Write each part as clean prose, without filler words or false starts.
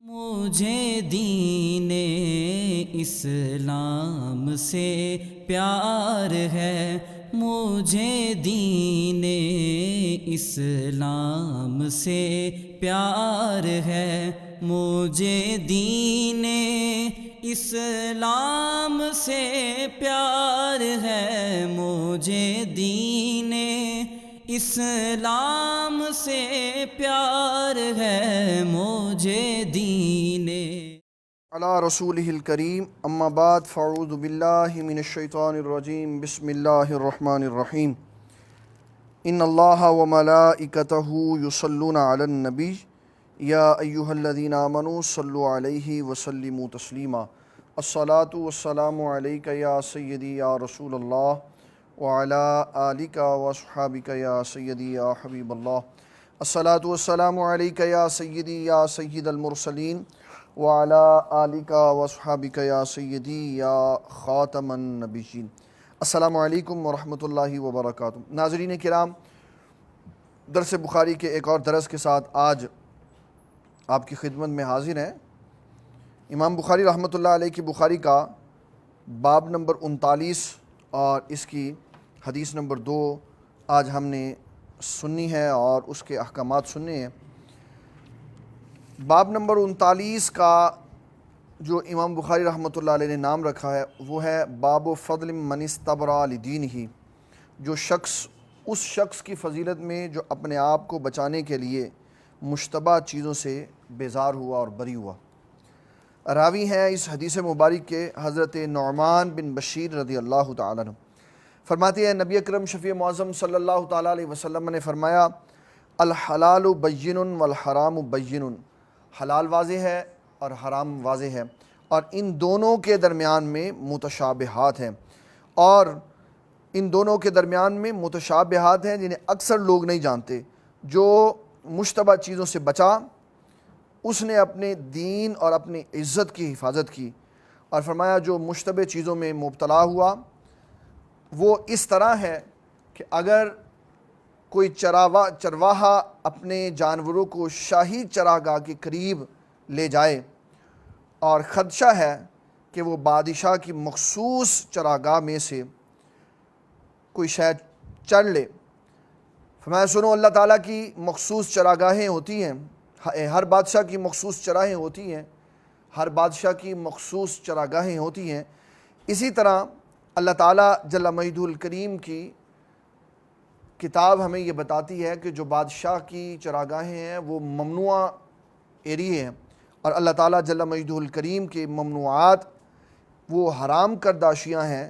مجھے دین اسلام سے پیار ہے، مجھے دین اسلام سے پیار ہے، مجھے دین اسلام سے پیار ہے، مجھے دین اسلام سے پیار ہے، مجھے دین علی رسولہ الکریم اما بعد فاعوذ باللہ من الشیطان الرجیم بسم اللہ الرحمن الرحیم ان اللہ وملائکتہ یصلون علی النبی یا ایہا الذین آمنوا صلوا علیہ وسلموا تسلیما الصلاۃ والسلام علیک یا سیدی یا رسول اللہ وعلی آلک واصحابک یا سیدی یا حبیب اللہ الصلاۃ والسلام علیک یا سیدی یا سید المرسلین وعلی آلک واصحابک یا سیدی یا خاتم النبیین۔ السلام علیکم ورحمۃ اللہ وبرکاتہ۔ ناظرین کرام، درس بخاری کے ایک اور درس کے ساتھ آج آپ کی خدمت میں حاضر ہیں۔ امام بخاری رحمۃ اللہ علیہ کی بخاری کا باب نمبر 39 اور اس کی حدیث نمبر 2 آج ہم نے سنی ہے اور اس کے احکامات سننے ہیں۔ باب نمبر 39 کا جو امام بخاری رحمۃ اللہ علیہ نے نام رکھا ہے وہ ہے باب فضل من استبرأ لدینہ، جو شخص اس شخص کی فضیلت میں جو اپنے آپ کو بچانے کے لیے مشتبہ چیزوں سے بیزار ہوا اور بری ہوا۔ راوی ہیں اس حدیث مبارک کے حضرت نعمان بن بشیر رضی اللہ تعالیٰ عنہ۔ فرماتے ہیں نبی اکرم شفیع معظم صلی اللہ تعالیٰ علیہ وسلم نے فرمایا الحلال بین والحرام بین، حلال واضح ہے اور حرام واضح ہے، اور ان دونوں کے درمیان میں متشابہات ہیں، اور ان دونوں کے درمیان میں متشابہات ہیں جنہیں اکثر لوگ نہیں جانتے۔ جو مشتبہ چیزوں سے بچا اس نے اپنے دین اور اپنی عزت کی حفاظت کی، اور فرمایا جو مشتبہ چیزوں میں مبتلا ہوا وہ اس طرح ہے کہ اگر کوئی چرواہا اپنے جانوروں کو شاہی چراگاہ کے قریب لے جائے اور خدشہ ہے کہ وہ بادشاہ کی مخصوص چراگاہ میں سے کوئی شے چر لے، فرمایا سنو اللہ تعالیٰ کی مخصوص چراگاہیں ہوتی ہیں، ہر بادشاہ کی مخصوص چراہیں ہوتی ہیں، ہر بادشاہ کی مخصوص چراگاہیں ہوتی ہیں۔ اسی طرح اللہ تعالیٰ جل مجدہ الکریم کی کتاب ہمیں یہ بتاتی ہے کہ جو بادشاہ کی چراگاہیں ہیں وہ ممنوع ایریے ہیں، اور اللہ تعالیٰ جل مجدہ الکریم کے ممنوعات وہ حرام کردہ اشیاء ہیں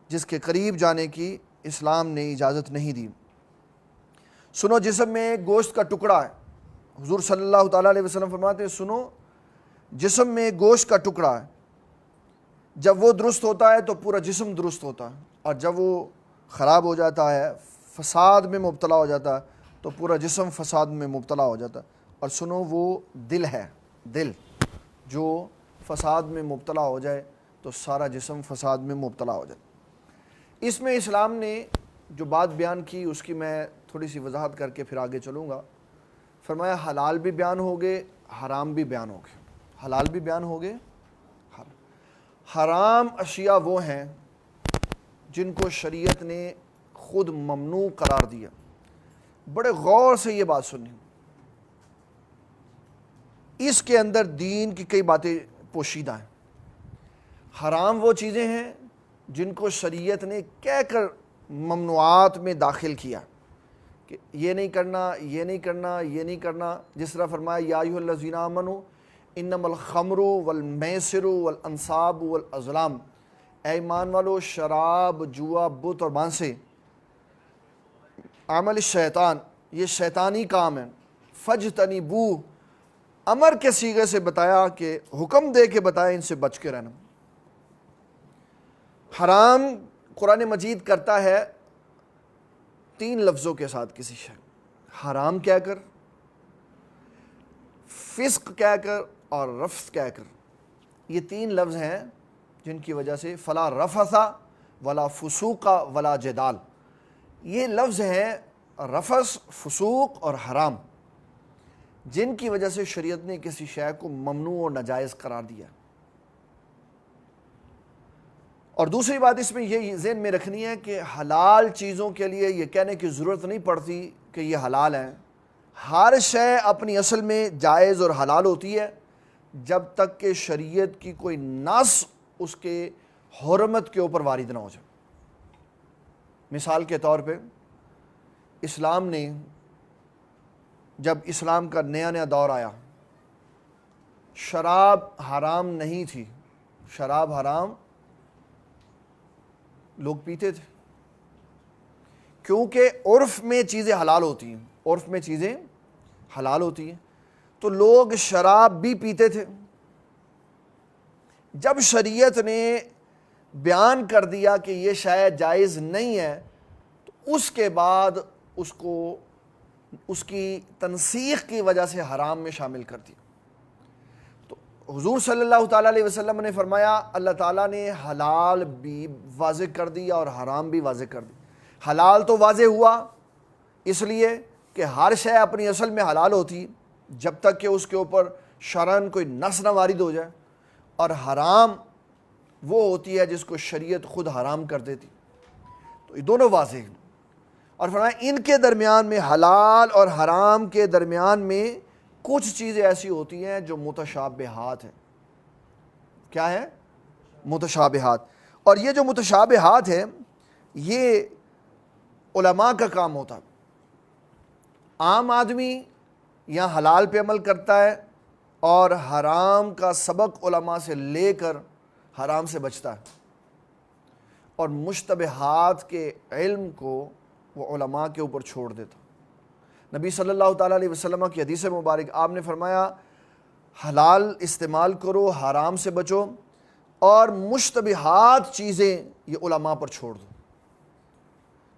جس کے قریب جانے کی اسلام نے اجازت نہیں دی۔ سنو جسم میں ایک گوشت کا ٹکڑا ہے، حضور صلی اللہ تعالیٰ علیہ وسلم فرماتے ہیں سنو جسم میں گوشت کا ٹکڑا ہے، جب وہ درست ہوتا ہے تو پورا جسم درست ہوتا ہے، اور جب وہ خراب ہو جاتا ہے، فساد میں مبتلا ہو جاتا ہے، تو پورا جسم فساد میں مبتلا ہو جاتا ہے۔ اور سنو وہ دل ہے، دل جو فساد میں مبتلا ہو جائے تو سارا جسم فساد میں مبتلا ہو جائے۔ اس میں اسلام نے جو بات بیان کی اس کی میں تھوڑی سی وضاحت کر کے پھر آگے چلوں گا۔ فرمایا حلال بھی بیان ہو گئے، حرام بھی بیان ہو گئے، حلال بھی بیان ہو گئے، حرام اشیاء وہ ہیں جن کو شریعت نے خود ممنوع قرار دیا۔ بڑے غور سے یہ بات سنیں، اس کے اندر دین کی کئی باتیں پوشیدہ ہیں۔ حرام وہ چیزیں ہیں جن کو شریعت نے کہہ کر ممنوعات میں داخل کیا کہ یہ نہیں کرنا، یہ نہیں کرنا، یہ نہیں کرنا۔ جس طرح فرمایا یا ایھا الذین آمنوا انما الخمر والمیسر والانصاب والازلام، اے ایمان والو شراب، جوا، بت اور بانسے عمل شیطان، یہ شیطانی کام ہے، فجتنبوہ، امر کے صیغے سے بتایا کہ حکم دے کے بتایا ان سے بچ کے رہنا۔ حرام قرآن مجید کرتا ہے 3 لفظوں کے ساتھ کسی شے، حرام کہہ کر، فسق کہہ کر اور رفث کہہ کر۔ یہ 3 لفظ ہیں جن کی وجہ سے فلا رفث ولا فسوق ولا جدال، یہ لفظ ہیں رفث، فسوق اور حرام۔ جن کی وجہ سے شریعت نے کسی شے کو ممنوع اور ناجائز قرار دیا. اور دوسری بات اس میں یہ ذہن میں رکھنی ہے کہ حلال چیزوں کے لیے یہ کہنے کی ضرورت نہیں پڑتی کہ یہ حلال ہیں. ہر شے اپنی اصل میں جائز اور حلال ہوتی ہے جب تک کہ شریعت کی کوئی نص اس کے حرمت کے اوپر وارد نہ ہو جائے. مثال کے طور پہ اسلام نے جب اسلام کا نیا دور آیا، شراب حرام نہیں تھی. شراب حرام لوگ پیتے تھے کیونکہ عرف میں چیزیں حلال ہوتی ہیں. عرف میں چیزیں حلال ہوتی ہیں تو لوگ شراب بھی پیتے تھے. جب شریعت نے بیان کر دیا کہ یہ شاید جائز نہیں ہے تو اس کے بعد اس کو اس کی تنسیخ کی وجہ سے حرام میں شامل کر دیا. تو حضور صلی اللہ تعالیٰ علیہ وسلم نے فرمایا اللہ تعالیٰ نے حلال بھی واضح کر دیا اور حرام بھی واضح کر دیا. حلال تو واضح ہوا اس لیے کہ ہر شے اپنی اصل میں حلال ہوتی جب تک کہ اس کے اوپر شرعاً کوئی نص نہ وارد ہو جائے، اور حرام وہ ہوتی ہے جس کو شریعت خود حرام کر دیتی. تو یہ دونوں واضح ہیں. اور فرمایا ان کے درمیان میں، حلال اور حرام کے درمیان میں کچھ چیزیں ایسی ہوتی ہیں جو متشابہات ہیں. کیا ہے؟ متشابہات. اور یہ جو متشابہات ہیں یہ علماء کا کام ہوتا ہے. عام آدمی یا حلال پہ عمل کرتا ہے اور حرام کا سبق علماء سے لے کر حرام سے بچتا ہے، اور مشتبہات کے علم کو وہ علماء کے اوپر چھوڑ دیتا. نبی صلی اللہ تعالیٰ علیہ وسلم کی حدیث مبارک آپ نے فرمایا حلال استعمال کرو، حرام سے بچو، اور مشتبہات چیزیں یہ علماء پر چھوڑ دو.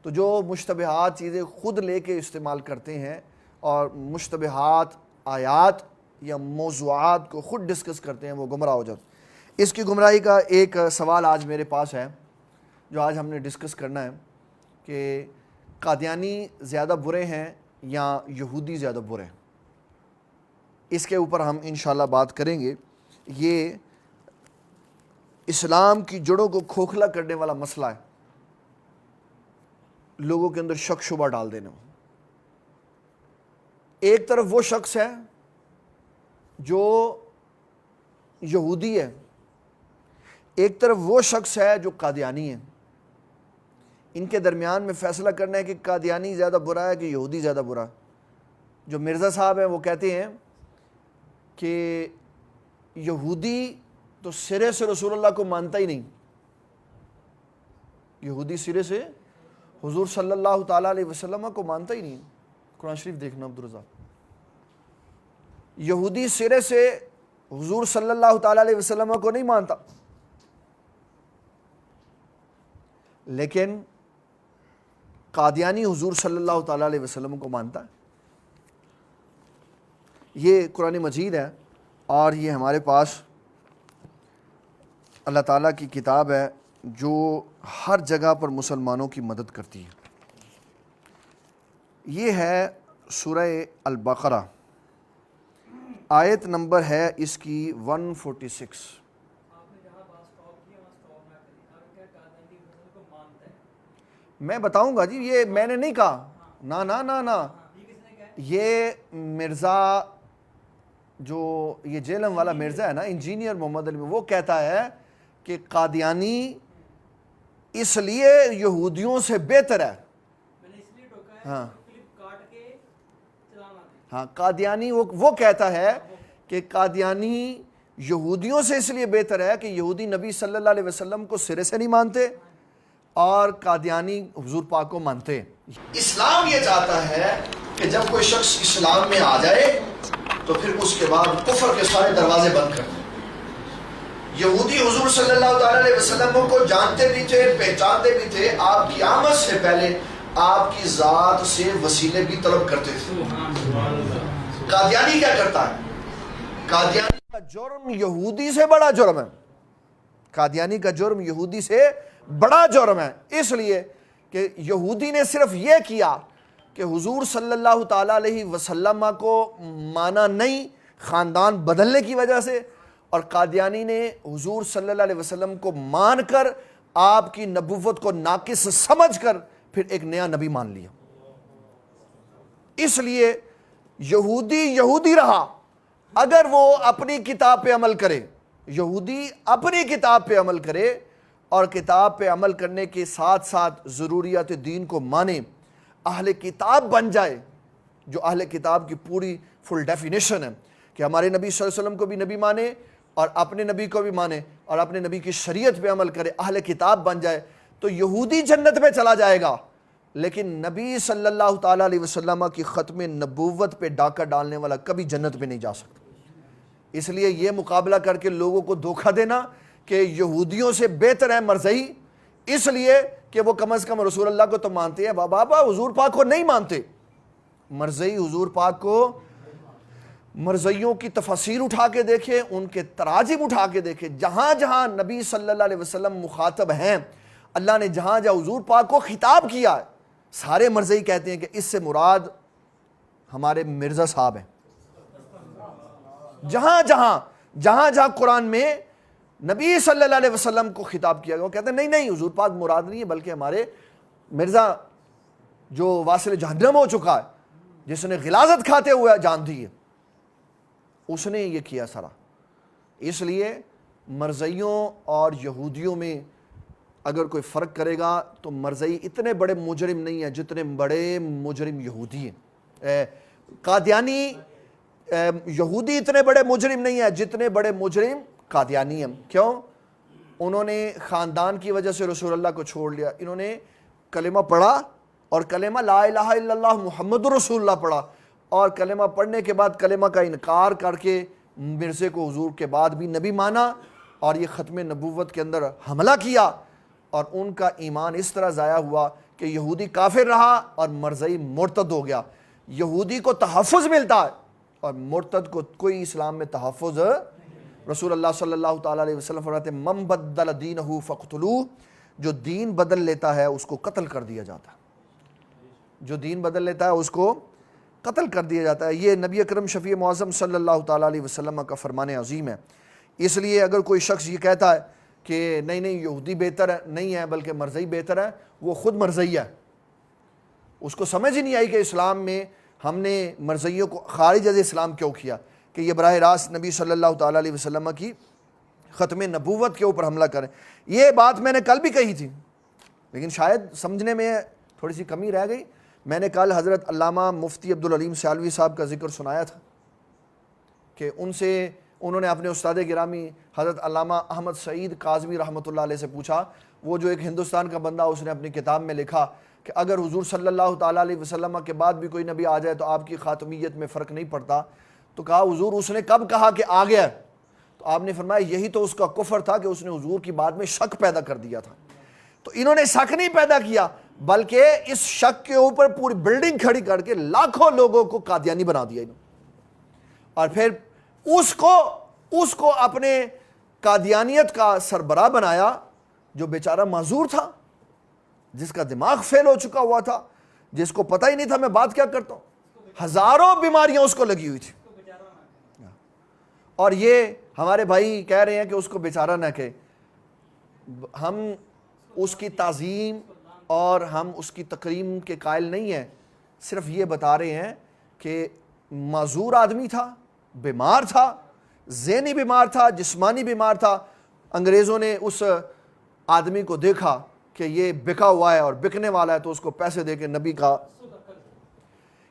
تو جو مشتبہات چیزیں خود لے کے استعمال کرتے ہیں اور مشتبہات آیات یا موضوعات کو خود ڈسکس کرتے ہیں وہ گمراہ ہو جاتے. اس کی گمراہی کا ایک سوال آج میرے پاس ہے جو آج ہم نے ڈسکس کرنا ہے کہ قادیانی زیادہ برے ہیں یا یہودی زیادہ برے ہیں. اس کے اوپر ہم انشاءاللہ بات کریں گے. یہ اسلام کی جڑوں کو کھوکھلا کرنے والا مسئلہ ہے، لوگوں کے اندر شک شبہ ڈال دینے. ایک طرف وہ شخص ہے جو یہودی ہے، ایک طرف وہ شخص ہے جو قادیانی ہے. ان کے درمیان میں فیصلہ کرنا ہے کہ قادیانی زیادہ برا ہے کہ یہودی زیادہ برا. جو مرزا صاحب ہیں وہ کہتے ہیں کہ یہودی تو سرے سے رسول اللہ کو مانتا ہی نہیں. یہودی سرے سے حضور صلی اللہ تعالیٰ علیہ وسلم کو مانتا ہی نہیں. قرآن شریف دیکھنا عبدالرزاق. یہودی سرے سے حضور صلی اللہ تعالیٰ علیہ وسلم کو نہیں مانتا، لیکن قادیانی حضور صلی اللہ تعالیٰ علیہ وسلم کو مانتا ہے. یہ قرآن مجید ہے اور یہ ہمارے پاس اللہ تعالیٰ کی کتاب ہے جو ہر جگہ پر مسلمانوں کی مدد کرتی ہے. یہ ہے سورہ البقرہ، آیت نمبر ہے اس کی 146. میں بتاؤں گا جی، یہ میں نے نہیں کہا. نا نا نا نا، یہ مرزا جو یہ جیلم والا مرزا ہے نا، انجینئر محمد علی، وہ کہتا ہے کہ قادیانی اس لیے یہودیوں سے بہتر ہے. ہاں ہاں، قادیانی وہ کہتا ہے کہ قادیانی یہودیوں سے اس لیے بہتر ہے کہ یہودی نبی صلی اللہ علیہ وسلم کو سرے سے نہیں مانتے اور قادیانی حضور پاک کو مانتے. اسلام یہ چاہتا ہے کہ جب کوئی شخص اسلام میں آ جائے تو پھر اس کے بعد کفر کے سارے دروازے بند کر دیں. یہودی حضور صلی اللہ تعالیٰ علیہ وسلم کو جانتے بھی تھے، پہچانتے بھی تھے. آپ کی آمد سے پہلے آپ کی ذات سے وسیلے بھی طلب کرتے تھے. قادیانی کیا کرتا ہے؟ قادیانی کا جرم یہودی سے بڑا جرم ہے. قادیانی کا جرم یہودی سے بڑا جرم ہے، اس لیے کہ یہودی نے صرف یہ کیا کہ حضور صلی اللہ تعالیٰ علیہ وسلم کو مانا نہیں خاندان بدلنے کی وجہ سے، اور قادیانی نے حضور صلی اللہ علیہ وسلم کو مان کر آپ کی نبوت کو ناقص سمجھ کر پھر ایک نیا نبی مان لیا۔ اس لیے یہودی رہا اگر وہ اپنی کتاب پہ عمل کرے، یہودی اپنی کتاب پہ عمل کرے اور کتاب پہ عمل کرنے کے ساتھ ساتھ ضروریات دین کو مانے، اہل کتاب بن جائے، جو اہل کتاب کی پوری فل ڈیفینیشن ہے کہ ہمارے نبی صلی اللہ علیہ وسلم کو بھی نبی مانے اور اپنے نبی کو بھی مانے اور اپنے نبی کی شریعت پہ عمل کرے، اہل کتاب بن جائے، تو یہودی جنت میں چلا جائے گا، لیکن نبی صلی اللہ تعالیٰ علیہ وسلم کی ختم نبوت پہ ڈاکہ ڈالنے والا کبھی جنت پہ نہیں جا سکتا۔ اس لیے یہ مقابلہ کر کے لوگوں کو دھوکہ دینا کہ یہودیوں سے بہتر ہے مرزئی، اس لیے کہ وہ کم از کم رسول اللہ کو تو مانتے ہیں، بابا حضور پاک کو نہیں مانتے۔ مرزئی حضور پاک کو، مرزئیوں کی تفاسیر اٹھا کے دیکھیں، ان کے تراجم اٹھا کے دیکھیں، جہاں جہاں نبی صلی اللہ علیہ وسلم مخاطب ہیں، اللہ نے جہاں جہاں حضور پاک کو خطاب کیا ہے، سارے مرزئی کہتے ہیں کہ اس سے مراد ہمارے مرزا صاحب ہیں۔ جہاں جہاں قرآن میں نبی صلی اللہ علیہ وسلم کو خطاب کیا گیا، وہ کہتے ہیں نہیں حضور پاک مراد نہیں ہے، بلکہ ہمارے مرزا جو واصل جہنم ہو چکا ہے، جس نے غلاظت کھاتے ہوئے جان دی ہے، اس نے یہ کیا سارا۔ اس لیے مرزئیوں اور یہودیوں میں اگر کوئی فرق کرے گا تو مرزئی اتنے بڑے مجرم نہیں ہیں جتنے بڑے مجرم یہودی ہیں۔ قادیانی یہودی اتنے بڑے مجرم نہیں ہیں جتنے بڑے مجرم قادیانی ہیں۔ کیوں؟ انہوں نے خاندان کی وجہ سے رسول اللہ کو چھوڑ لیا، انہوں نے کلمہ پڑھا اور کلمہ لا الہ الا اللہ محمد رسول اللہ پڑھا، اور کلمہ پڑھنے کے بعد کلمہ کا انکار کر کے مرزے کو حضور کے بعد بھی نبی مانا اور یہ ختم نبوت کے اندر حملہ کیا، اور ان کا ایمان اس طرح ضائع ہوا کہ یہودی کافر رہا اور مرزئی مرتد ہو گیا۔ یہودی کو تحفظ ملتا ہے اور مرتد کو کوئی اسلام میں تحفظ۔ رسول اللہ صلی اللہ تعالیٰ علیہ وسلم فرماتے ہیں من بدل دینہ فاقتلوہ، جو دین بدل لیتا ہے اس کو قتل کر دیا جاتا ہے، جو دین بدل لیتا ہے اس کو قتل کر دیا جاتا ہے۔ یہ نبی اکرم شفیع معظم صلی اللہ تعالیٰ علیہ وسلم کا فرمان عظیم ہے۔ اس لیے اگر کوئی شخص یہ کہتا ہے کہ نہیں یہودی بہتر ہے، نہیں ہے بلکہ مرزئی بہتر ہے، وہ خود مرزئی ہے، اس کو سمجھ ہی نہیں آئی کہ اسلام میں ہم نے مرزئیوں کو خارج از اسلام کیوں کیا، کہ یہ براہ راست نبی صلی اللہ تعالیٰ علیہ وسلم کی ختم نبوت کے اوپر حملہ کریں۔ یہ بات میں نے کل بھی کہی تھی، لیکن شاید سمجھنے میں تھوڑی سی کمی رہ گئی۔ میں نے کل حضرت علامہ مفتی عبدالعلیم سیالوی صاحب کا ذکر سنایا تھا کہ انہوں نے اپنے استاد گرامی حضرت علامہ احمد سعید کاظمی رحمۃ اللہ علیہ سے پوچھا، وہ جو ایک ہندوستان کا بندہ، اس نے اپنی کتاب میں لکھا کہ اگر حضور صلی اللہ تعالیٰ علیہ وسلم کے بعد بھی کوئی نبی آ جائے تو آپ کی خاتمیت میں فرق نہیں پڑتا، تو کہا حضور اس نے کب کہا کہ آ گیا؟ تو آپ نے فرمایا یہی تو اس کا کفر تھا کہ اس نے حضور کی بات میں شک پیدا کر دیا تھا۔ تو انہوں نے شک نہیں پیدا کیا بلکہ اس شک کے اوپر پوری بلڈنگ کھڑی کر کے لاکھوں لوگوں کو قادیانی بنا دیا انہوں، اور پھر اس کو اپنے قادیانیت کا سربراہ بنایا، جو بیچارہ معذور تھا، جس کا دماغ فیل ہو چکا ہوا تھا، جس کو پتہ ہی نہیں تھا میں بات کیا کرتا ہوں، ہزاروں بیماریاں اس کو لگی ہوئی تھی، اور یہ ہمارے بھائی کہہ رہے ہیں کہ اس کو بیچارہ نہ کہے۔ ہم اس کی تعظیم اور ہم اس کی تکریم کے قائل نہیں ہیں، صرف یہ بتا رہے ہیں کہ معذور آدمی تھا، بیمار تھا، ذہنی بیمار تھا، جسمانی بیمار تھا۔ انگریزوں نے اس آدمی کو دیکھا کہ یہ بکا ہوا ہے اور بکنے والا ہے، تو اس کو پیسے دے کے نبی کا۔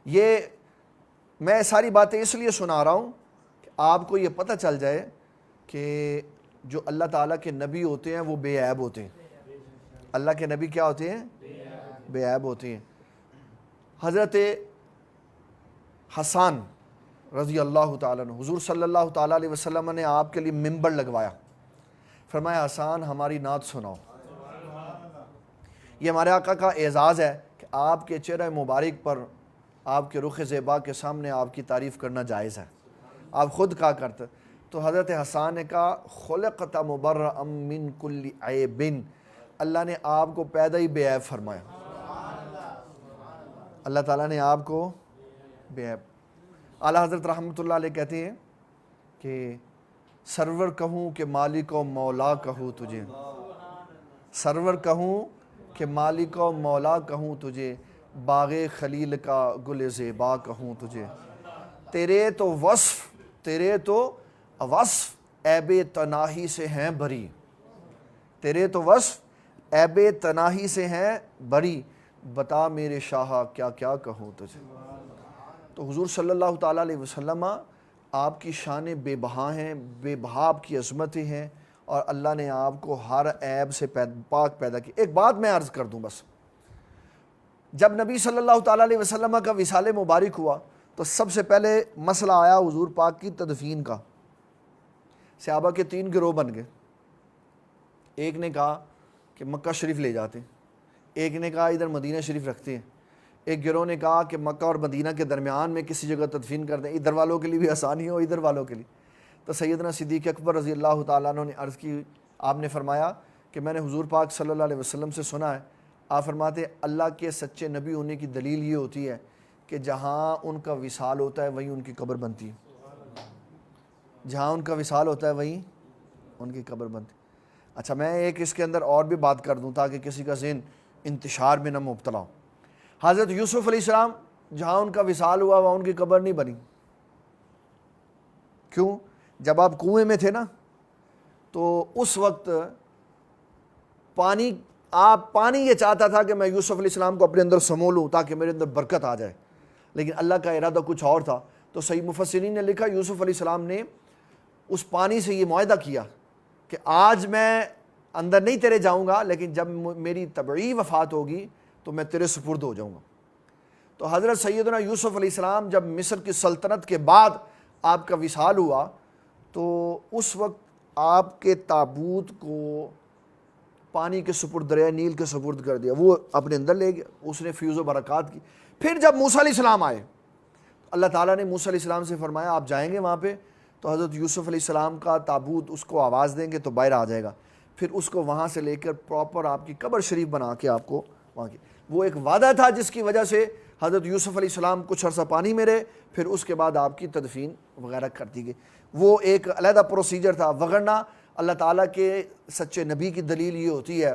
یہ میں ساری باتیں اس لیے سنا رہا ہوں کہ آپ کو یہ پتہ چل جائے کہ جو اللہ تعالیٰ کے نبی ہوتے ہیں وہ بے عیب ہوتے ہیں۔ اللہ کے نبی کیا ہوتے ہیں؟ بے عیب ہوتے ہیں۔ حضرت حسان رضی اللہ تعالیٰ عنہ، حضور صلی اللہ تعالیٰ علیہ وسلم نے آپ کے لیے منبر لگوایا، فرمایا حسان ہماری نعت سناؤ۔ یہ ہمارے آقا کا اعزاز ہے کہ آپ کے چہرہ مبارک پر، آپ کے رخ زیبا کے سامنے آپ کی تعریف کرنا جائز ہے، آپ خود کہا کرتے۔ تو حضرت حسان نے کہا خلقت مبرأ من کل عیب، اللہ نے آپ کو پیدا ہی بے عیب فرمایا۔ اللہ تعالیٰ نے آپ کو بے عیب. اعلیٰ حضرت رحمۃ اللہ علیہ کہتے ہیں کہ سرور کہوں کہ مالک و مولا کہوں تجھے, سرور کہوں کہ مالک و مولا کہوں تجھے, باغ خلیل کا گل زیبا کہوں تجھے. تیرے تو وصف عیب تناہی سے ہیں بری, تیرے تو وصف عیب تناہی سے ہیں بری, بتا میرے شاہ کیا کیا کہوں تجھے. تو حضور صلی اللہ تعالیٰ علیہ وسلم آپ کی شان بے بہا ہیں, بے بہا آپ کی عظمتیں ہیں, اور اللہ نے آپ کو ہر عیب سے پاک پیدا کی. ایک بات میں عرض کر دوں بس, جب نبی صلی اللہ تعالیٰ علیہ وسلم کا وصال مبارک ہوا تو سب سے پہلے مسئلہ آیا حضور پاک کی تدفین کا. صحابہ کے 3 گروہ بن گئے. ایک نے کہا کہ مکہ شریف لے جاتے ہیں, ایک نے کہا ادھر مدینہ شریف رکھتے ہیں, ایک گروہ نے کہا کہ مکہ اور مدینہ کے درمیان میں کسی جگہ تدفین کر دیں, ادھر والوں کے لیے بھی آسانی ہو ادھر والوں کے لیے. تو سیدنا صدیق اکبر رضی اللہ تعالیٰ عنہ نے عرض کی, آپ نے فرمایا کہ میں نے حضور پاک صلی اللہ علیہ وسلم سے سنا ہے, آپ فرماتے اللہ کے سچے نبی ہونے کی دلیل یہ ہوتی ہے کہ جہاں ان کا وصال ہوتا ہے وہیں ان کی قبر بنتی ہے, جہاں ان کا وصال ہوتا ہے وہیں ان کی قبر بنتی ہے. اچھا, میں ایک اس کے اندر اور بھی بات کر دوں تاکہ کسی کا ذہن انتشار میں نہ مبتلا ہو. حضرت یوسف علیہ السلام جہاں ان کا وصال ہوا وہاں ان کی قبر نہیں بنی. کیوں؟ جب آپ کنویں میں تھے نا تو اس وقت پانی یہ چاہتا تھا کہ میں یوسف علیہ السلام کو اپنے اندر سمو لوں تاکہ میرے اندر برکت آ جائے, لیکن اللہ کا ارادہ کچھ اور تھا. تو صحیح مفسرین نے لکھا یوسف علیہ السلام نے اس پانی سے یہ معاہدہ کیا کہ آج میں اندر نہیں تیرے جاؤں گا, لیکن جب میری طبعی وفات ہوگی تو میں تیرے سپرد ہو جاؤں گا. تو حضرت سیدنا یوسف علیہ السلام جب مصر کی سلطنت کے بعد آپ کا وصال ہوا تو اس وقت آپ کے تابوت کو پانی کے سپرد, دریائے نیل کے سپرد کر دیا, وہ اپنے اندر لے گیا, اس نے فیوز و برکات کی. پھر جب موسیٰ علیہ السلام آئے, اللہ تعالیٰ نے موسیٰ علیہ السلام سے فرمایا آپ جائیں گے وہاں پہ تو حضرت یوسف علیہ السلام کا تابوت اس کو آواز دیں گے تو باہر آ جائے گا, پھر اس کو وہاں سے لے کر پراپر آپ کی قبر شریف بنا کے آپ کو وہاں کی. وہ ایک وعدہ تھا جس کی وجہ سے حضرت یوسف علیہ السلام کچھ عرصہ پانی میں رہے, پھر اس کے بعد آپ کی تدفین وغیرہ کر دی گئی. وہ ایک علیحدہ پروسیجر تھا, وگرنہ اللہ تعالیٰ کے سچے نبی کی دلیل یہ ہوتی ہے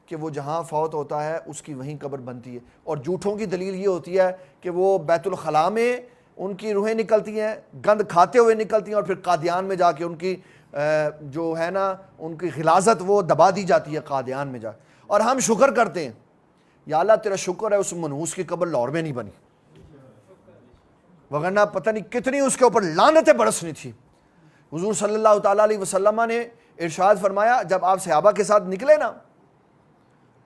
کہ وہ جہاں فوت ہوتا ہے اس کی وہیں قبر بنتی ہے, اور جھوٹوں کی دلیل یہ ہوتی ہے کہ وہ بیت الخلاء میں ان کی روحیں نکلتی ہیں, گند کھاتے ہوئے نکلتی ہیں, اور پھر قادیان میں جا کے ان کی جو ہے نا ان کی غلاظت وہ دبا دی جاتی ہے قادیان میں جا. اور ہم شکر کرتے ہیں یا اللہ تیرا شکر ہے اس منحوس کی قبر لاہور میں نہیں بنی, وگرنہ پتہ نہیں کتنی اس کے اوپر لعنتیں برسنی تھی. حضور صلی اللہ تعالیٰ علیہ وسلم نے ارشاد فرمایا جب آپ صحابہ کے ساتھ نکلے نا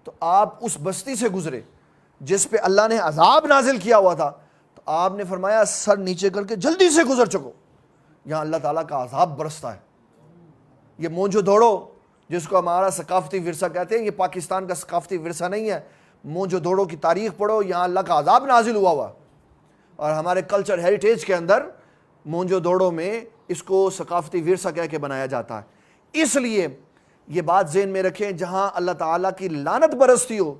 تو آپ اس بستی سے گزرے جس پہ اللہ نے عذاب نازل کیا ہوا تھا, تو آپ نے فرمایا سر نیچے کر کے جلدی سے گزر چکو, یہاں اللہ تعالیٰ کا عذاب برستا ہے. یہ مونجو دوڑو جس کو ہمارا ثقافتی ورثہ کہتے ہیں, یہ پاکستان کا ثقافتی ورثہ نہیں ہے. مونجو دوڑو کی تاریخ پڑھو, یہاں اللہ کا عذاب نازل ہوا ہوا, اور ہمارے کلچر ہیریٹیج کے اندر مونجو دوڑو میں اس کو ثقافتی ورثہ کہہ کے بنایا جاتا ہے. اس لیے یہ بات ذہن میں رکھیں, جہاں اللہ تعالیٰ کی لعنت برستی ہو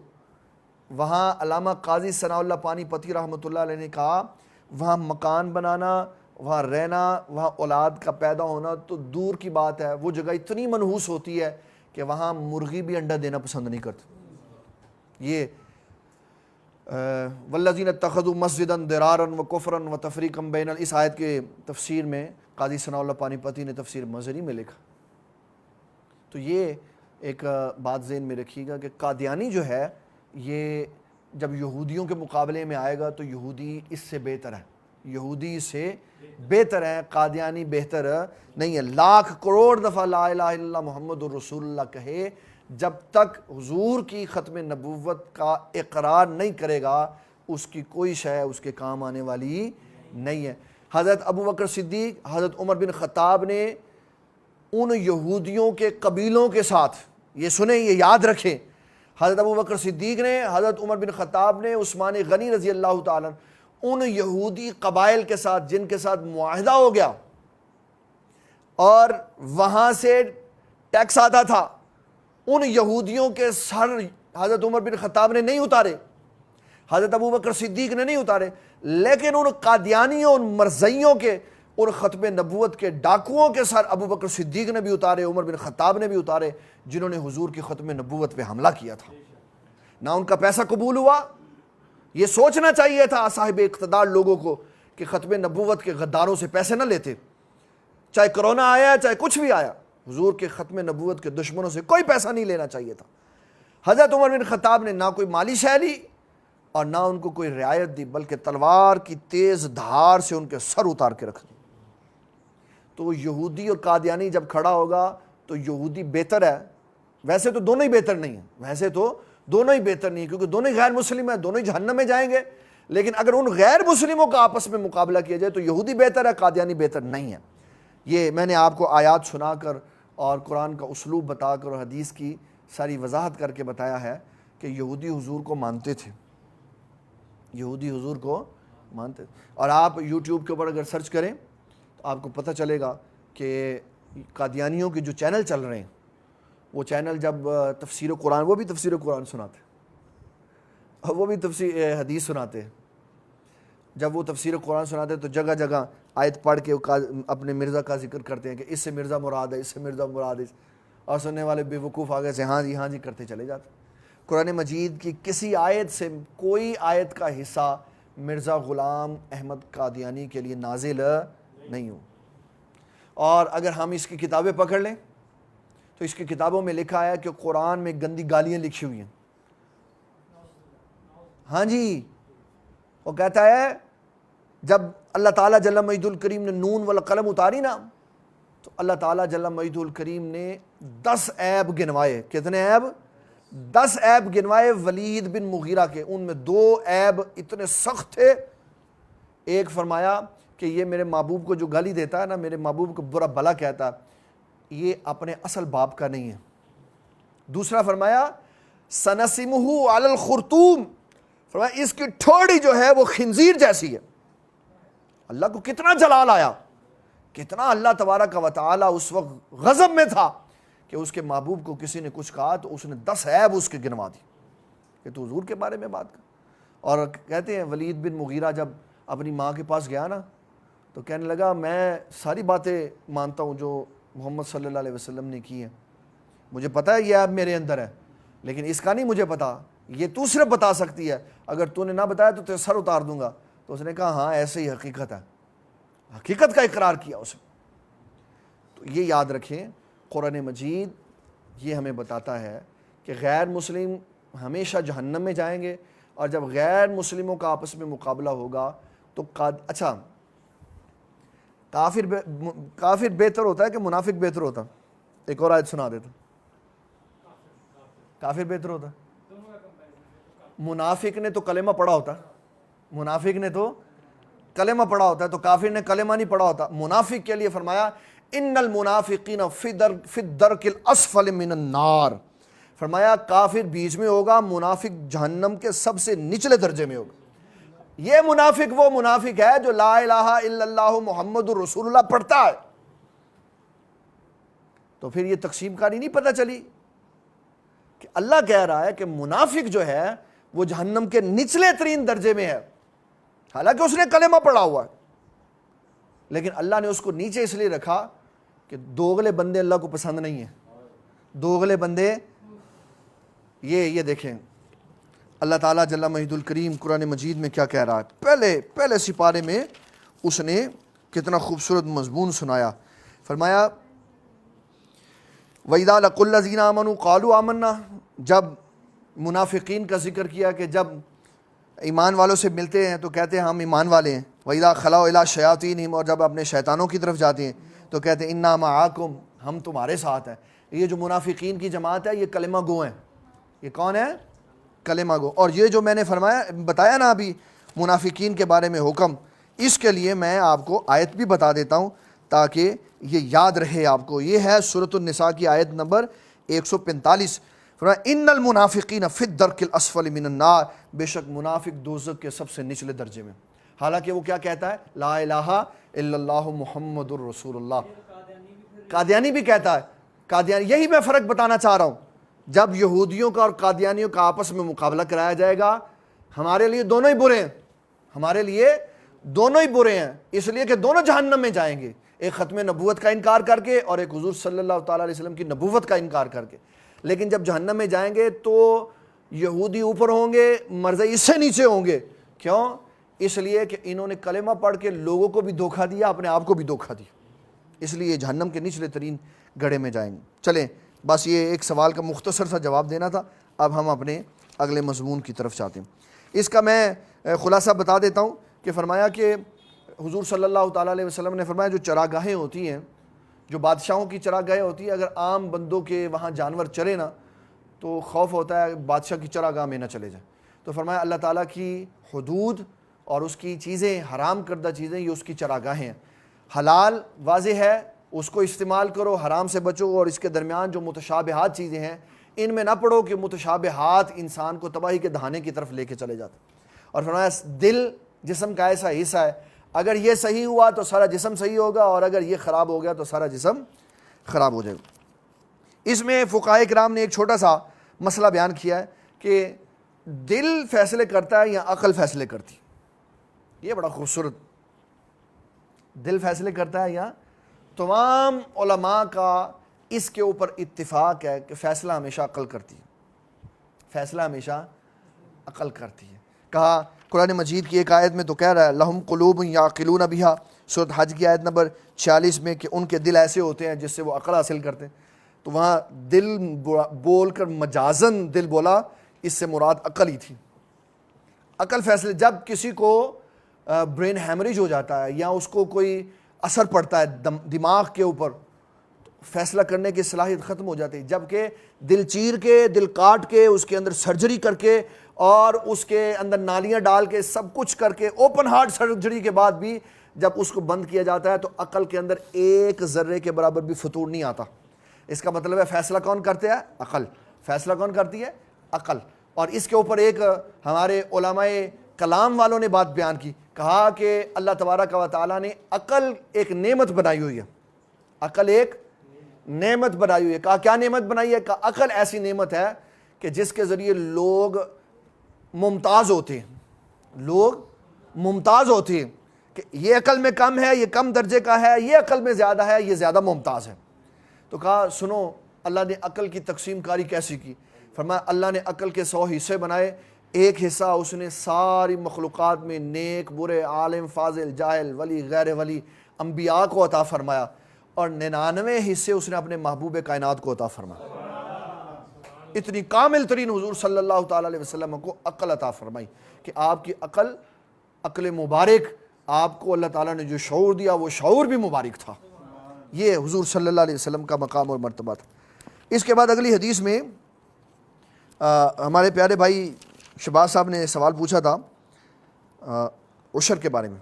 وہاں علامہ قاضی ثناء اللہ پانی پتی رحمۃ اللہ علیہ نے کہا وہاں مکان بنانا, وہاں رہنا, وہاں اولاد کا پیدا ہونا تو دور کی بات ہے. وہ جگہ اتنی منحوس ہوتی ہے کہ وہاں مرغی بھی انڈا دینا پسند نہیں کرتی. یہ والذین اتخذوا مسجدا ضرارا وکفرا وتفریقا بین, اس آیت کے تفسیر میں قاضی ثناء اللہ پانی پتی نے تفسیر مظہری میں لکھا. تو یہ ایک بات ذہن میں رکھیے گا کہ قادیانی جو ہے یہ جب یہودیوں کے مقابلے میں آئے گا تو یہودی اس سے بہتر ہے, یہودی سے بہتر ہے, قادیانی بہتر نہیں ہے. لاکھ کروڑ دفعہ لا الہ الا اللہ محمد الرسول اللہ کہے, جب تک حضور کی ختم نبوت کا اقرار نہیں کرے گا اس کی کوئی شے اس کے کام آنے والی نہیں ہے. حضرت ابو بکر صدیق, حضرت عمر بن خطاب نے ان یہودیوں کے قبیلوں کے ساتھ, یہ سنیں یہ یاد رکھیں, حضرت ابو بکر صدیق نے, حضرت عمر بن خطاب نے, عثمان غنی رضی اللہ تعالیٰ ان یہودی قبائل کے ساتھ جن کے ساتھ معاہدہ ہو گیا اور وہاں سے ٹیکس آتا تھا, ان یہودیوں کے سر حضرت عمر بن خطاب نے نہیں اتارے. حضرت ابو بکر صدیق نے نہیں اتارے، لیکن ان قادیانیوں، ان مرزائیوں کے، ان ختم نبوت کے ڈاکوؤں کے سر ابو بکر صدیق نے بھی اتارے، عمر بن خطاب نے بھی اتارے، جنہوں نے حضور کی ختم نبوت پہ حملہ کیا تھا۔ نہ ان کا پیسہ قبول ہوا۔ یہ سوچنا چاہیے تھا صاحب اقتدار لوگوں کو کہ ختم نبوت کے غداروں سے پیسے نہ لیتے، چاہے کرونا آیا چاہے کچھ بھی آیا، حضور کے ختم نبوت کے دشمنوں سے کوئی پیسہ نہیں لینا چاہیے تھا۔ حضرت عمر بن خطاب نے نہ کوئی مالی شے لی اور نہ ان کو کوئی رعایت دی، بلکہ تلوار کی تیز دھار سے ان کے سر اتار کے رکھ دی۔ تو یہودی اور قادیانی جب کھڑا ہوگا تو یہودی بہتر ہے، ویسے تو دونوں ہی بہتر نہیں ہیں، ویسے تو دونوں ہی بہتر نہیں ہیں، کیونکہ دونوں ہی غیر مسلم ہیں، دونوں ہی جہنم میں جائیں گے، لیکن اگر ان غیر مسلموں کا آپس میں مقابلہ کیا جائے تو یہودی بہتر ہے، قادیانی بہتر نہیں ہے۔ یہ میں نے آپ کو آیات سنا کر اور قرآن کا اسلوب بتا کر اور حدیث کی ساری وضاحت کر کے بتایا ہے کہ یہودی حضور کو مانتے تھے، یہودی حضور کو مانتے تھے۔ اور آپ یوٹیوب کے اوپر اگر سرچ کریں تو آپ کو پتہ چلے گا کہ قادیانیوں کے جو چینل چل رہے ہیں، وہ چینل جب تفسیر قرآن، وہ بھی تفسیر قرآن سناتے ہیں، وہ بھی تفسیر حدیث سناتے ہیں، جب وہ تفسیر قرآن سناتے ہیں تو جگہ جگہ آیت پڑھ کے اپنے مرزا کا ذکر کرتے ہیں کہ اس سے مرزا مراد ہے، اس سے مرزا مراد ہے، اور سننے والے بے وقوف آگے سے ہاں جی کرتے چلے جاتے۔ قرآن مجید کی کسی آیت سے کوئی آیت کا حصہ مرزا غلام احمد قادیانی کے لیے نازل نہیں ہو۔ اور اگر ہم اس کی کتابیں پکڑ لیں تو اس کی کتابوں میں لکھا ہے کہ قرآن میں گندی گالیاں لکھی ہوئی ہیں۔ ہاں جی، وہ کہتا ہے جب اللہ تعالیٰ جل مجید الکریم نے نون والقلم اتاری نا، تو اللہ تعالیٰ جل مجید الکریم نے 10 عیب گنوائے۔ کتنے عیب؟ 10 عیب گنوائے ولید بن مغیرہ کے، ان میں 2 عیب اتنے سخت تھے۔ ایک فرمایا کہ یہ میرے محبوب کو جو گالی دیتا ہے نا، میرے محبوب کو برا بلا کہتا ہے، یہ اپنے اصل باپ کا نہیں ہے۔ دوسرا فرمایا سنسمہ علی الخرطوم، فرمایا اس کی ٹھوڑی جو ہے وہ خنزیر جیسی ہے۔ اللہ کو کتنا جلال آیا، کتنا اللہ تبارک و تعالی اس وقت غضب میں تھا کہ اس کے محبوب کو کسی نے کچھ کہا تو اس نے 10 عیب اس کے گنوا دی کہ تو حضور کے بارے میں بات کر۔ اور کہتے ہیں ولید بن مغیرہ جب اپنی ماں کے پاس گیا نا تو کہنے لگا میں ساری باتیں مانتا ہوں جو محمد صلی اللہ علیہ وسلم نے کی ہیں، مجھے پتہ ہے یہ عیب میرے اندر ہے، لیکن اس کا نہیں مجھے پتا، یہ تو صرف بتا سکتی ہے، اگر تو نے نہ بتایا تو تیرے سر اتار دوں گا۔ تو اس نے کہا ہاں ایسے ہی حقیقت ہے، حقیقت کا اقرار کیا اس نے۔ تو یہ یاد رکھیں، قرآن مجید یہ ہمیں بتاتا ہے کہ غیر مسلم ہمیشہ جہنم میں جائیں گے، اور جب غیر مسلموں کا آپس میں مقابلہ ہوگا تو اچھا کافر بہتر ہوتا ہے کہ منافق بہتر ہوتا؟ ایک اور آیت سنا دیتا۔ کافر بہتر ہوتا؟ منافق نے تو کلمہ پڑھا ہوتا، منافق نے تو کلمہ پڑھا ہوتا ہے، تو کافر نے کلمہ نہیں پڑھا ہوتا۔ منافق کے لیے فرمایا ان المنافقین فی الدرک الاسفل من النار، فرمایا کافر بیچ میں ہوگا، منافق جہنم کے سب سے نچلے درجے میں ہوگا۔ یہ منافق وہ منافق ہے جو لا الہ الا اللہ محمد الرسول اللہ پڑھتا ہے۔ تو پھر یہ تقسیم کاری نہیں پتہ چلی کہ اللہ کہہ رہا ہے کہ منافق جو ہے وہ جہنم کے نچلے ترین درجے میں ہے، حالانکہ اس نے کلمہ پڑھا ہوا ہے، لیکن اللہ نے اس کو نیچے اس لیے رکھا کہ دوغلے بندے اللہ کو پسند نہیں ہیں۔ دوغلے بندے یہ دیکھیں اللہ تعالیٰ جل مجید الکریم قرآن مجید میں کیا کہہ رہا ہے۔ پہلے سپارے میں اس نے کتنا خوبصورت مضمون سنایا۔ فرمایا وَإِذَا لَقُوا الَّذِينَ آمَنُوا قَالُوا آمَنَّا، جب منافقین کا ذکر کیا کہ جب ایمان والوں سے ملتے ہیں تو کہتے ہیں ہم ایمان والے ہیں۔ وَإِذَا خَلَوْا إِلَىٰ شَيَاطِينِهِمْ، اور جب اپنے شیطانوں کی طرف جاتے ہیں تو کہتے ہیں اِنَّا مَعَكُمْ، ہم تمہارے ساتھ ہیں۔ یہ جو منافقین کی جماعت ہے یہ کلمہ گو ہیں۔ یہ کون ہے؟ کلمہ گو۔ اور یہ جو میں نے بتایا نا ابھی منافقین کے بارے میں حکم، اس کے لیے میں آپ کو آیت بھی بتا دیتا ہوں تاکہ یہ یاد رہے آپ کو۔ یہ ہے سورۃ النساء کی آیت نمبر 145۔ فرمایا ان المنافقین فی الدرک الاسفل من النار، بے شک منافق دوزخ کے سب سے نچلے درجے میں، حالانکہ وہ کیا کہتا ہے؟ لا الہ الا اللہ محمد الرسول اللہ۔ قادیانی بھی کہتا ہے، قادیانی، یہی میں فرق بتانا چاہ رہا ہوں۔ جب یہودیوں کا اور قادیانیوں کا آپس میں مقابلہ کرایا جائے گا ہمارے لیے دونوں ہی برے ہیں، ہمارے لیے دونوں ہی برے ہیں، اس لیے کہ دونوں جہنم میں جائیں گے، ایک ختم نبوت کا انکار کر کے اور ایک حضور صلی اللہ تعالیٰ علیہ وسلم کی نبوت کا انکار کر کے۔ لیکن جب جہنم میں جائیں گے تو یہودی اوپر ہوں گے، مرزائی اس سے نیچے ہوں گے، کیوں؟ اس لیے کہ انہوں نے کلمہ پڑھ کے لوگوں کو بھی دھوکہ دیا، اپنے آپ کو بھی دھوکہ دیا، اس لیے جہنم کے نچلے ترین گڑھے میں جائیں گے۔ چلیں بس یہ ایک سوال کا مختصر سا جواب دینا تھا، اب ہم اپنے اگلے مضمون کی طرف چاہتے ہیں۔ اس کا میں خلاصہ بتا دیتا ہوں کہ فرمایا کہ حضور صلی اللہ تعالیٰ علیہ وسلم نے فرمایا جو چراگاہیں ہوتی ہیں، جو بادشاہوں کی چراگاہیں ہوتی ہیں، اگر عام بندوں کے وہاں جانور چرے نا تو خوف ہوتا ہے بادشاہ کی چراگاہ میں نہ چلے جائیں، تو فرمایا اللہ تعالیٰ کی حدود اور اس کی چیزیں، حرام کردہ چیزیں، یہ اس کی چراگاہیں ہیں، حلال واضح ہے اس کو استعمال کرو، حرام سے بچو، اور اس کے درمیان جو متشابہات چیزیں ہیں ان میں نہ پڑو کہ متشابہات انسان کو تباہی کے دہانے کی طرف لے کے چلے جاتے۔ اور فرمایا دل جسم کا ایسا حصہ ہے، اگر یہ صحیح ہوا تو سارا جسم صحیح ہوگا، اور اگر یہ خراب ہو گیا تو سارا جسم خراب ہو جائے گا۔ اس میں فقہائے کرام نے ایک چھوٹا سا مسئلہ بیان کیا ہے کہ دل فیصلے کرتا ہے یا عقل فیصلے کرتی؟ یہ بڑا خوبصورت، دل فیصلے کرتا ہے یا؟ تمام علماء کا اس کے اوپر اتفاق ہے کہ فیصلہ ہمیشہ عقل کرتی ہے، فیصلہ ہمیشہ عقل کرتی ہے۔ کہا قرآن مجید کی ایک آیت میں تو کہہ رہا ہے لہم قلوب یعقلون بہا، سورۃ حج کی آیت نمبر 46 میں، کہ ان کے دل ایسے ہوتے ہیں جس سے وہ عقل حاصل کرتے ہیں، تو وہاں دل بول کر مجازن دل بولا، اس سے مراد عقل ہی تھی۔ عقل فیصلے، جب کسی کو برین ہیمریج ہو جاتا ہے یا اس کو کوئی اثر پڑتا ہے دماغ کے اوپر، فیصلہ کرنے کی صلاحیت ختم ہو جاتی ہے، جبکہ دل چیر کے، دل کاٹ کے، اس کے اندر سرجری کر کے اور اس کے اندر نالیاں ڈال کے سب کچھ کر کے، اوپن ہارٹ سرجری کے بعد بھی جب اس کو بند کیا جاتا ہے تو عقل کے اندر ایک ذرے کے برابر بھی فطور نہیں آتا۔ اس کا مطلب ہے فیصلہ کون کرتے ہیں؟ عقل۔ فیصلہ کون کرتی ہے؟ عقل۔ اور اس کے اوپر ایک ہمارے علماء کلام والوں نے بات بیان کی، کہا کہ اللہ تبارک و تعالیٰ نے عقل ایک نعمت بنائی ہوئی ہے، عقل ایک نعمت بنائی ہوئی ہے۔ کہا کیا نعمت بنائی ہے؟ کہا عقل ایسی نعمت ہے کہ جس کے ذریعے لوگ ممتاز ہوتے ہیں، لوگ ممتاز ہوتے ہیں کہ یہ عقل میں کم ہے، یہ کم درجے کا ہے، یہ عقل میں زیادہ ہے، یہ زیادہ ممتاز ہے۔ تو کہا سنو اللہ نے عقل کی تقسیم کاری کیسی کی؟ فرمایا اللہ نے عقل کے 100 حصے بنائے، ایک حصہ اس نے ساری مخلوقات میں نیک برے، عالم فاضل، جاہل، ولی غیر ولی، انبیاء کو عطا فرمایا، اور 99 حصے اس نے اپنے محبوب کائنات کو عطا فرمایا۔ اتنی کامل ترین حضور صلی اللہ تعالیٰ علیہ وسلم کو عقل عطا فرمائی کہ آپ کی عقل مبارک، آپ کو اللہ تعالیٰ نے جو شعور دیا وہ شعور بھی مبارک تھا۔ یہ حضور صلی اللہ علیہ وسلم کا مقام اور مرتبہ تھا۔ اس کے بعد اگلی حدیث میں ہمارے پیارے بھائی شہباز صاحب نے سوال پوچھا تھا عشر کے بارے میں۔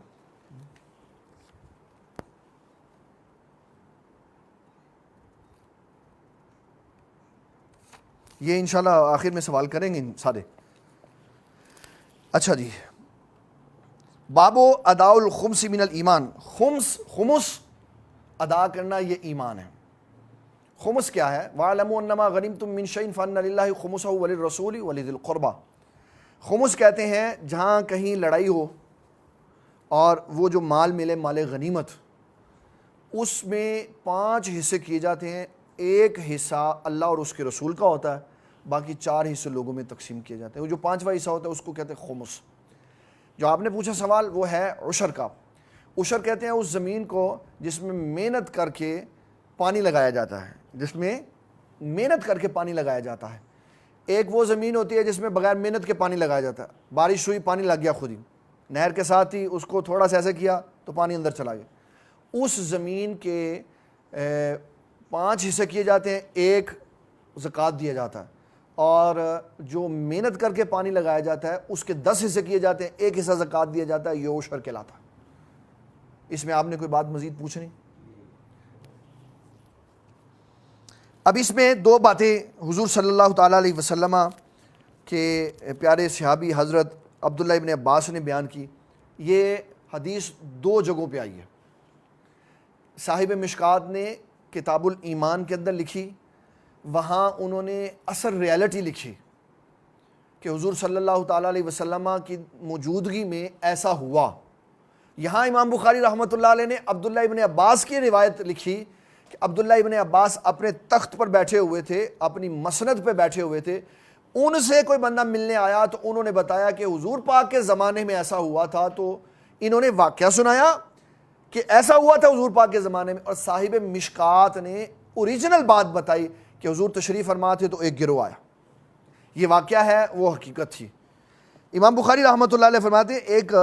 یہ انشاءاللہ آخر میں سوال کریں گے سارے۔ اچھا جی، بابو اداء الخمس من الایمان، خمس ادا کرنا یہ ایمان ہے۔ خمس کیا ہے؟ وَاعْلَمُوا أَنَّمَا غَنِمْتُم مِّن شَيْءٍ فَأَنَّ لِلَّهِ خُمُسَهُ وَلِلرَّسُولِ وَلِذِي الْقُرْبَى۔ خمس کہتے ہیں جہاں کہیں لڑائی ہو اور وہ جو مال ملے، مال غنیمت، اس میں 5 حصے کیے جاتے ہیں، ایک حصہ اللہ اور اس کے رسول کا ہوتا ہے، باقی 4 حصے لوگوں میں تقسیم کیے جاتے ہیں۔ وہ جو 5واں حصہ ہوتا ہے اس کو کہتے ہیں خمس۔ جو آپ نے پوچھا سوال وہ ہے عشر کا۔ عشر کہتے ہیں اس زمین کو جس میں محنت کر کے پانی لگایا جاتا ہے، جس میں محنت کر کے پانی لگایا جاتا ہے۔ ایک وہ زمین ہوتی ہے جس میں بغیر محنت کے پانی لگایا جاتا ہے، بارش ہوئی پانی لگ گیا خود ہی، نہر کے ساتھ ہی اس کو تھوڑا سا ایسے کیا تو پانی اندر چلا گیا۔ اس زمین کے 5 حصے کیے جاتے ہیں، ایک زکوٰۃ دیا جاتا ہے، اور جو محنت کر کے پانی لگایا جاتا ہے اس کے 10 حصے کیے جاتے ہیں، ایک حصہ زکوٰۃ دیا جاتا ہے، یہ عشر کہلاتا ہے۔ اس میں آپ نے کوئی بات مزید پوچھنی؟ اب اس میں 2 باتیں حضور صلی اللہ تعالیٰ علیہ وسلم کے پیارے صحابی حضرت عبداللہ ابن عباس نے بیان کی۔ یہ حدیث 2 جگہوں پہ آئی ہے۔ صاحب مشکات نے کتاب الایمان کے اندر لکھی، وہاں انہوں نے اصل ریالٹی لکھی کہ حضور صلی اللہ تعالیٰ علیہ وسلم کی موجودگی میں ایسا ہوا۔ یہاں امام بخاری رحمۃ اللہ علیہ نے عبداللہ ابن عباس کی روایت لکھی کہ عبداللہ ابن عباس اپنے تخت پر بیٹھے ہوئے تھے، اپنی مسند پہ بیٹھے ہوئے تھے، ان سے کوئی بندہ ملنے آیا تو انہوں نے بتایا کہ حضور پاک کے زمانے میں ایسا ہوا تھا، تو انہوں نے واقعہ سنایا کہ ایسا ہوا تھا حضور پاک کے زمانے میں، اور صاحب مشکات نے اوریجنل بات بتائی کہ حضور تشریف فرما تھے تو ایک گروہ آیا۔ یہ واقعہ ہے، وہ حقیقت تھی۔ امام بخاری رحمۃ اللہ علیہ فرماتے ہیں ایک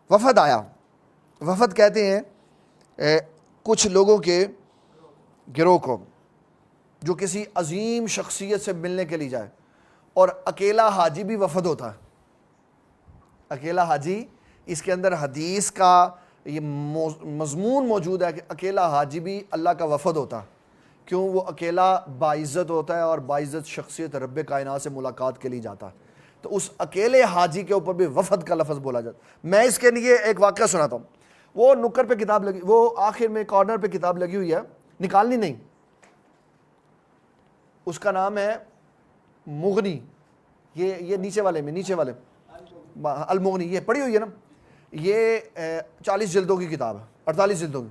وفد آیا۔ وفد کہتے ہیں کچھ لوگوں کے گروہ کو جو کسی عظیم شخصیت سے ملنے کے لیے جائے، اور اکیلا حاجی بھی وفد ہوتا ہے۔ اکیلا حاجی، اس کے اندر حدیث کا یہ مضمون موجود ہے کہ اکیلا حاجی بھی اللہ کا وفد ہوتا ہے، کیوں؟ وہ اکیلا باعزت ہوتا ہے اور باعزت شخصیت رب کائنات سے ملاقات کے لیے جاتا ہے، تو اس اکیلے حاجی کے اوپر بھی وفد کا لفظ بولا جاتا ہے۔ میں اس کے لیے ایک واقعہ سناتا ہوں۔ وہ نکر پہ کتاب لگی، وہ آخر میں کارنر پہ کتاب لگی ہوئی ہے، نکالنی نہیں، اس کا نام ہے مغنی، یہ نیچے والے میں، نیچے والے المغنی، یہ پڑھی ہوئی ہے نا، یہ 40 جلدوں کی کتاب ہے، 48 جلدوں کی۔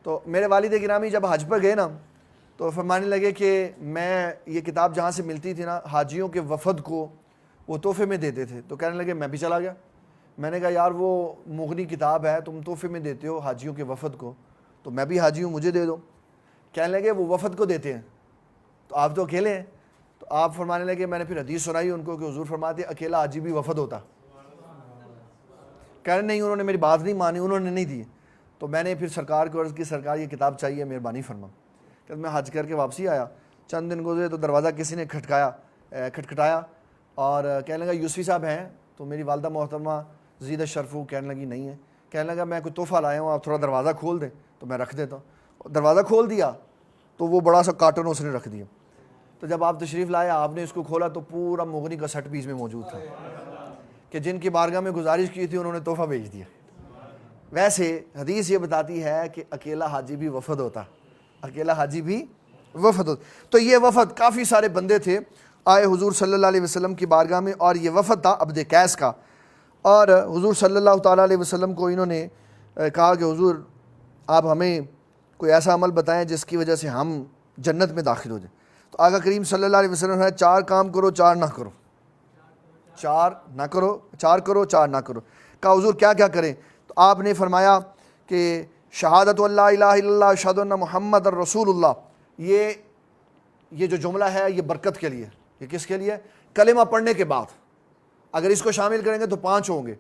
تو میرے والد گرامی جب حج پر گئے نا تو فرمانے لگے کہ میں یہ کتاب جہاں سے ملتی تھی نا، حاجیوں کے وفد کو وہ تحفے میں دیتے تھے، تو کہنے لگے میں بھی چلا گیا۔ میں نے کہا یار وہ مغنی کتاب ہے، تم تحفے میں دیتے ہو حاجیوں کے وفد کو، تو میں بھی حاجی ہوں، مجھے دے دو۔ کہنے لگے وہ وفد کو دیتے ہیں تو آپ تو اکیلے ہیں۔ تو آپ فرمانے لگے، میں نے پھر حدیث سنائی ان کو کہ حضور فرماتے اکیلا حاجی بھی وفد ہوتا۔ کہہ رہے نہیں، انہوں نے میری بات نہیں مانی، انہوں نے نہیں دی۔ تو میں نے پھر سرکار کو عرض کی سرکار یہ کتاب چاہیے، مہربانی فرما۔ کہ میں حج کر کے واپسی آیا، چند دن گزرے تو دروازہ کسی نے کھٹکھٹایا اور کہنے لگا یوسفی صاحب ہیں؟ تو میری والدہ محترمہ زید شرفو کہنے لگی نہیں ہے۔ کہنے لگا میں کوئی تحفہ لایا ہوں، آپ تھوڑا دروازہ کھول دیں تو میں رکھ دیتا ہوں۔ دروازہ کھول دیا تو وہ بڑا سا کارٹن اس نے رکھ دیا۔ تو جب آپ تشریف لائے، آپ نے اس کو کھولا تو پورا مغنی کا سیٹ پیس میں موجود تھا کہ جن کی بارگاہ میں گزارش کی تھی انہوں نے تحفہ بھیج دیا۔ ویسے حدیث یہ بتاتی ہے کہ اکیلا حاجی بھی وفد ہوتا، اکیلا حاجی بھی وفد ہوتا۔ تو یہ وفد کافی سارے بندے تھے آئے حضور صلی اللہ علیہ وسلم کی بارگاہ میں، اور یہ وفد تھا عبد قیس کا۔ اور حضور صلی اللہ تعالیٰ علیہ وسلم کو انہوں نے کہا کہ حضور آپ ہمیں کوئی ایسا عمل بتائیں جس کی وجہ سے ہم جنت میں داخل ہو جائیں۔ تو آقا کریم صلی اللہ علیہ وسلم نے 4 کام کرو، 4 نہ کرو، 4 نہ کرو، 4 کرو، 4 نہ کرو۔ کہا حضور کیا کیا کریں؟ تو آپ نے فرمایا کہ شہادت اللہ الہ الا اللہ اشہد ان محمد الرسول اللہ، یہ جو جملہ ہے یہ برکت کے لیے، یہ کس کے لیے؟ کلمہ پڑھنے کے بعد اگر اس کو شامل کریں گے تو 5 ہوں گے،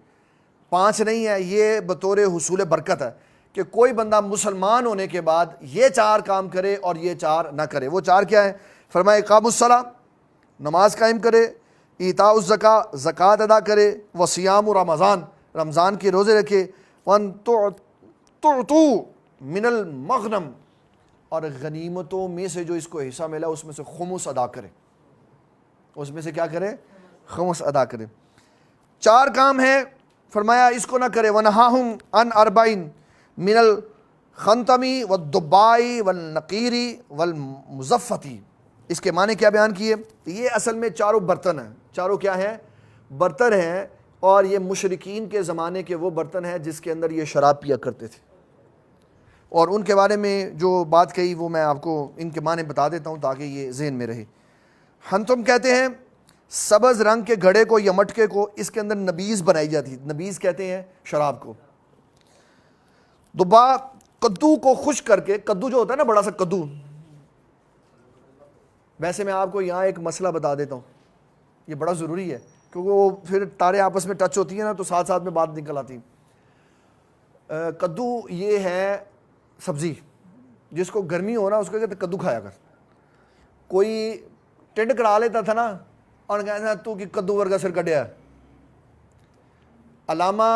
5 نہیں ہے، یہ بطور حصول برکت ہے کہ کوئی بندہ مسلمان ہونے کے بعد یہ 4 کام کرے اور یہ 4 نہ کرے۔ وہ 4 کیا ہیں؟ فرمایا اقام الصلاۃ، نماز قائم کرے، ایتاء الزکاۃ، زکوٰۃ ادا کرے، وصیام رمضان، رمضان کے روزے رکھے، وان تعطوا من المغنم، اور غنیمتوں میں سے جو اس کو حصہ ملا اس میں سے خمس ادا کرے، اس میں سے کیا کرے؟ خمس ادا کرے۔ 4 کام ہیں، فرمایا اس کو نہ کرے۔ ونہاہم عن 40 من الخنتم والدباء والنقیر والمزفت۔ اس کے معنی کیا بیان کیے؟ یہ اصل میں 4 برتن ہیں۔ 4 کیا ہیں؟ برتن ہیں، اور یہ مشرکین کے زمانے کے وہ برتن ہیں جس کے اندر یہ شراب پیا کرتے تھے، اور ان کے بارے میں جو بات کہی وہ میں آپ کو ان کے معنی بتا دیتا ہوں تاکہ یہ ذہن میں رہے۔ ہنتم کہتے ہیں سبز رنگ کے گھڑے کو یا مٹکے کو، اس کے اندر نبیذ بنائی جاتی ہے، نبیذ کہتے ہیں شراب کو۔ دبا کدو کو خشک کر کے، کدو جو ہوتا ہے نا بڑا سا کدو، ویسے میں آپ کو یہاں ایک مسئلہ بتا دیتا ہوں، یہ بڑا ضروری ہے کیونکہ وہ پھر تارے آپس میں ٹچ ہوتی ہیں نا تو ساتھ ساتھ میں بات نکل آتی ہے۔ کدو یہ ہے سبزی، جس کو گرمی ہو نا اس کو کہتے کدو کھایا کر۔ کوئی ٹنڈ کرا لیتا تھا نا اور کہتا تو کہ کدو ورگا سر کڈیا۔ علامہ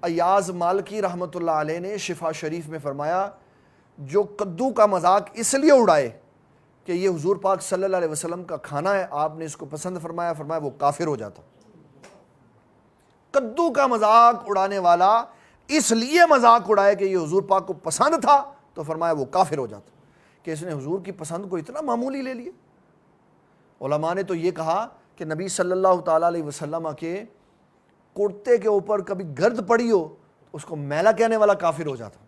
ایاز مالکی رحمۃ اللہ علیہ نے شفا شریف میں فرمایا جو کدو کا مذاق اس لیے اڑائے کہ یہ حضور پاک صلی اللہ علیہ وسلم کا کھانا ہے، آپ نے اس کو پسند فرمایا، وہ کافر ہو جاتا۔ کدو کا مذاق اڑانے والا اس لیے مذاق اڑائے کہ یہ حضور پاک کو پسند تھا تو فرمایا وہ کافر ہو جاتا، کہ اس نے حضور کی پسند کو اتنا معمولی لے لیا۔ علماء نے تو یہ کہا کہ نبی صلی اللہ تعالیٰ علیہ وسلم کے کرتے کے اوپر کبھی گرد پڑی ہو تو اس کو میلا کہنے والا کافر ہو جاتا.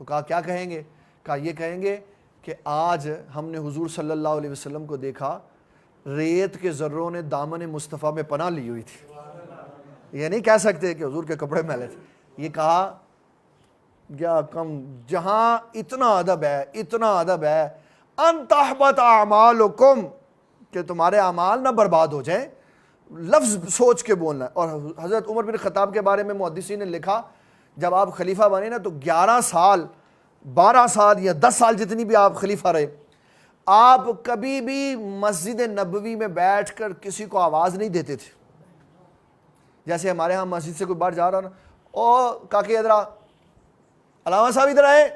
تو کہا کیا کہیں گے؟ کہا یہ کہیں گے کہ آج ہم نے حضور صلی اللہ علیہ وسلم کو دیکھا ریت کے ذروں نے دامن مصطفیٰ میں پناہ لی ہوئی تھی. یہ نہیں کہہ سکتے کہ حضور کے کپڑے میلے تھے. یہ کہا کیا کم جہاں اتنا ادب ہے ان تحبط اعمالکم کہ تمہارے اعمال نہ برباد ہو جائیں، لفظ سوچ کے بولنا ہے. اور حضرت عمر بن خطاب کے بارے میں محدثین نے لکھا جب آپ خلیفہ بنے نا تو 11 سال 12 سال یا 10 سال جتنی بھی آپ خلیفہ رہے، آپ کبھی بھی مسجد نبوی میں بیٹھ کر کسی کو آواز نہیں دیتے تھے. جیسے ہمارے ہاں مسجد سے کوئی باہر جا رہا نا، او کاکے ادھر علامہ صاحب ادھر آئے.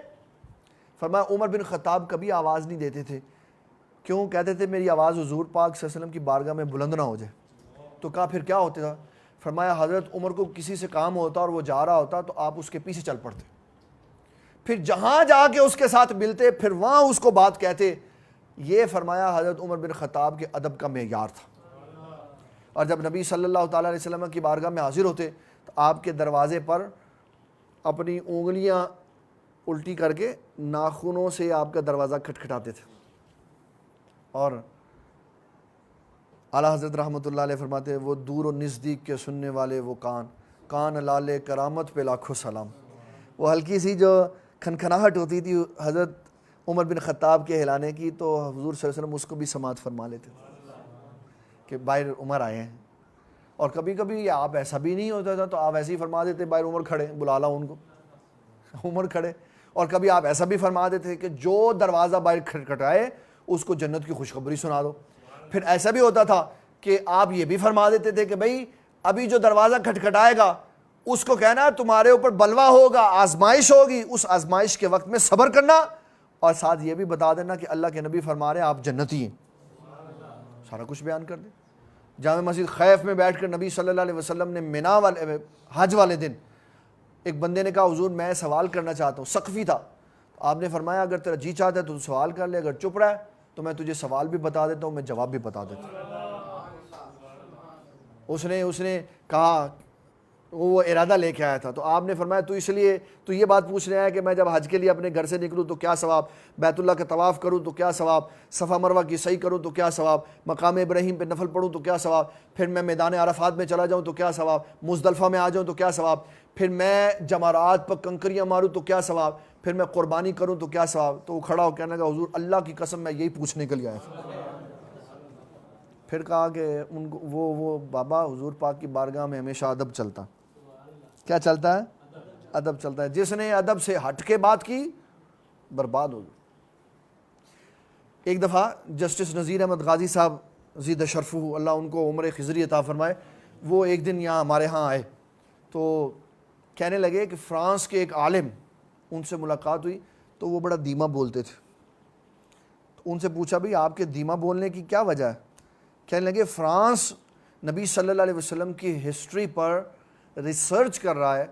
فرمایا عمر بن خطاب کبھی آواز نہیں دیتے تھے. کیوں؟ کہتے تھے میری آواز حضور پاک صلی اللہ علیہ وسلم کی بارگاہ میں بلند نہ ہو جائے. تو کہا پھر کیا ہوتا تھا؟ فرمایا حضرت عمر کو کسی سے کام ہوتا اور وہ جا رہا ہوتا تو آپ اس کے پیچھے چل پڑتے، پھر جہاں جا کے اس کے ساتھ ملتے پھر وہاں اس کو بات کہتے. یہ فرمایا حضرت عمر بن خطاب کے ادب کا معیار تھا. اور جب نبی صلی اللہ تعالیٰ علیہ وسلم کی بارگاہ میں حاضر ہوتے تو آپ کے دروازے پر اپنی انگلیاں الٹی کر کے ناخنوں سے آپ کا دروازہ کھٹکھٹاتے تھے. اور اعلیٰ حضرت رحمۃ اللہ علیہ فرماتے وہ دور و نزدیک کے سننے والے وہ کان لالے کرامت پہ لاکھوں سلام. وہ ہلکی سی جو کھنکھناہٹ ہوتی تھی حضرت عمر بن خطاب کے ہلانے کی تو حضور صلی اللہ علیہ وسلم اس کو بھی سماعت فرما لیتے کہ باہر عمر آئے ہیں. اور کبھی کبھی آپ ایسا بھی نہیں ہوتا تھا تو آپ ایسے ہی فرما دیتے باہر عمر کھڑے بلا لاؤ ان کو، عمر کھڑے. اور کبھی آپ ایسا بھی فرما دیتے کہ جو دروازہ باہر کھٹکھٹائے اس کو جنت کی خوشخبری سنا دو. پھر ایسا بھی ہوتا تھا کہ آپ یہ بھی فرما دیتے تھے کہ بھئی ابھی جو دروازہ کھٹکھٹائے گا اس کو کہنا تمہارے اوپر بلوہ ہوگا، آزمائش ہوگی، اس آزمائش کے وقت میں صبر کرنا، اور ساتھ یہ بھی بتا دینا کہ اللہ کے نبی فرما رہے ہیں آپ جنتی ہیں. سارا کچھ بیان کر دیں. جامع مسجد خیف میں بیٹھ کر نبی صلی اللہ علیہ وسلم نے منا والے حج والے دن ایک بندے نے کہا حضور میں سوال کرنا چاہتا ہوں، سقفی تھا. آپ نے فرمایا اگر تیرا جی چاہتا ہے تو سوال کر لے، اگر چپ رہا ہے تو میں تجھے سوال بھی بتا دیتا ہوں، میں جواب بھی بتا دیتا ہوں. اس نے کہا وہ ارادہ لے کے آیا تھا تو آپ نے فرمایا تو یہ بات پوچھ رہا ہے کہ میں جب حج کے لیے اپنے گھر سے نکلوں تو کیا ثواب، بیت اللہ کا طواف کروں تو کیا ثواب، صفا مروہ کی سعی کروں تو کیا ثواب، مقام ابراہیم پہ نفل پڑھوں تو کیا ثواب، پھر میں میدان عرفات میں چلا جاؤں تو کیا ثواب، مزدلفہ میں آ جاؤں تو کیا ثواب، پھر میں جمرات پر کنکریاں ماروں تو کیا ثواب، پھر میں قربانی کروں تو کیا ثواب. تو وہ کھڑا ہو کہنے لگا حضور اللہ کی قسم میں یہی پوچھنے کے لیے آیا تھا. پھر کہا کہ ان کو وہ بابا حضور پاک کی بارگاہ میں ہمیشہ ادب چلتا. کیا چلتا ہے؟ ادب چلتا ہے. جس نے ادب سے ہٹ کے بات کی برباد ہو گئی. ایک دفعہ جسٹس نذیر احمد غازی صاحب زید شرفہ اللہ ان کو عمر خضری عطا فرمائے، وہ ایک دن یہاں ہمارے ہاں آئے تو کہنے لگے کہ فرانس کے ایک عالم ان سے ملاقات ہوئی تو وہ بڑا دھیما بولتے تھے. تو ان سے پوچھا بھئی آپ کے دھیما بولنے کی کیا وجہ ہے؟ کہنے لگے فرانس نبی صلی اللہ علیہ وسلم کی ہسٹری پر ریسرچ کر رہا ہے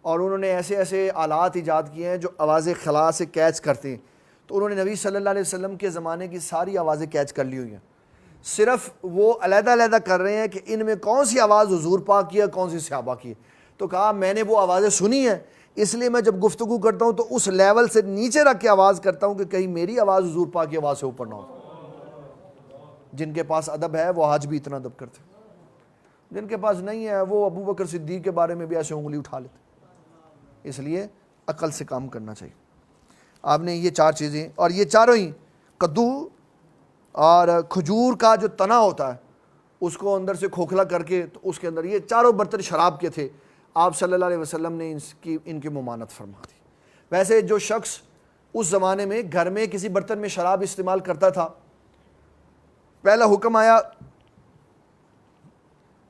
اور انہوں نے ایسے ایسے آلات ایجاد کیے ہیں جو آواز خلا سے کیچ کرتے ہیں. تو انہوں نے نبی صلی اللہ علیہ وسلم کے زمانے کی ساری آوازیں کیچ کر لی ہوئی ہیں، صرف وہ علیحدہ علیحدہ کر رہے ہیں کہ ان میں کون سی آواز حضور پاک کی ہے کون سی صحابہ کی ہے. تو کہا میں نے وہ آوازیں سنی ہیں اس لیے میں جب گفتگو کرتا ہوں تو اس لیول سے نیچے رکھ کے آواز کرتا ہوں کہ کہیں میری آواز حضور پاک کی آواز سے اوپر نہ ہو. جن کے پاس ادب ہے وہ آج بھی اتنا ادب کرتے، جن کے پاس نہیں ہے وہ ابو بکر صدیق کے بارے میں بھی ایسے انگلی اٹھا لیتے. اس لیے عقل سے کام کرنا چاہیے. آپ نے یہ 4 چیزیں، اور یہ چاروں ہی کدو اور کھجور کا جو تنا ہوتا ہے اس کو اندر سے کھوکھلا کر کے تو اس کے اندر یہ چاروں برتن شراب کے تھے. آپ صلی اللہ علیہ وسلم نے ان کی ممانت فرما دی. ویسے جو شخص اس زمانے میں گھر میں کسی برتن میں شراب استعمال کرتا تھا، پہلا حکم آیا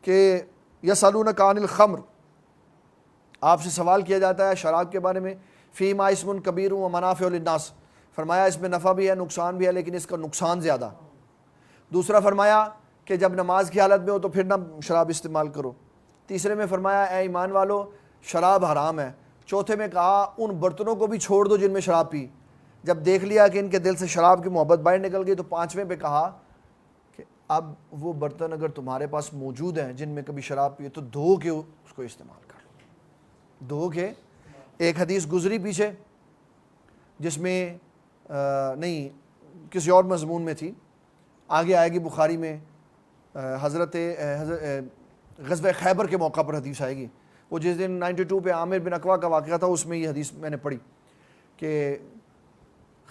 کہ یسألونک عن الخمر، آپ سے سوال کیا جاتا ہے شراب کے بارے میں، فیہما اسم کبیر و منافع للناس، فرمایا اس میں نفع بھی ہے نقصان بھی ہے لیکن اس کا نقصان زیادہ. دوسرا فرمایا کہ جب نماز کی حالت میں ہو تو پھر نہ شراب استعمال کرو. تیسرے میں فرمایا اے ایمان والو شراب حرام ہے. چوتھے میں کہا ان برتنوں کو بھی چھوڑ دو جن میں شراب پی. جب دیکھ لیا کہ ان کے دل سے شراب کی محبت باہر نکل گئی تو 5ویں پہ کہا کہ اب وہ برتن اگر تمہارے پاس موجود ہیں جن میں کبھی شراب پیے تو دھو کے اس کو استعمال کر لو. دھو کے. ایک حدیث گزری پیچھے جس میں نہیں کسی اور مضمون میں تھی, آگے آئے گی بخاری میں, حضرت غزوہ خیبر کے موقع پر حدیث آئے گی. وہ جس دن 92 پہ عامر بن اقوا کا واقعہ تھا, اس میں یہ حدیث میں نے پڑھی کہ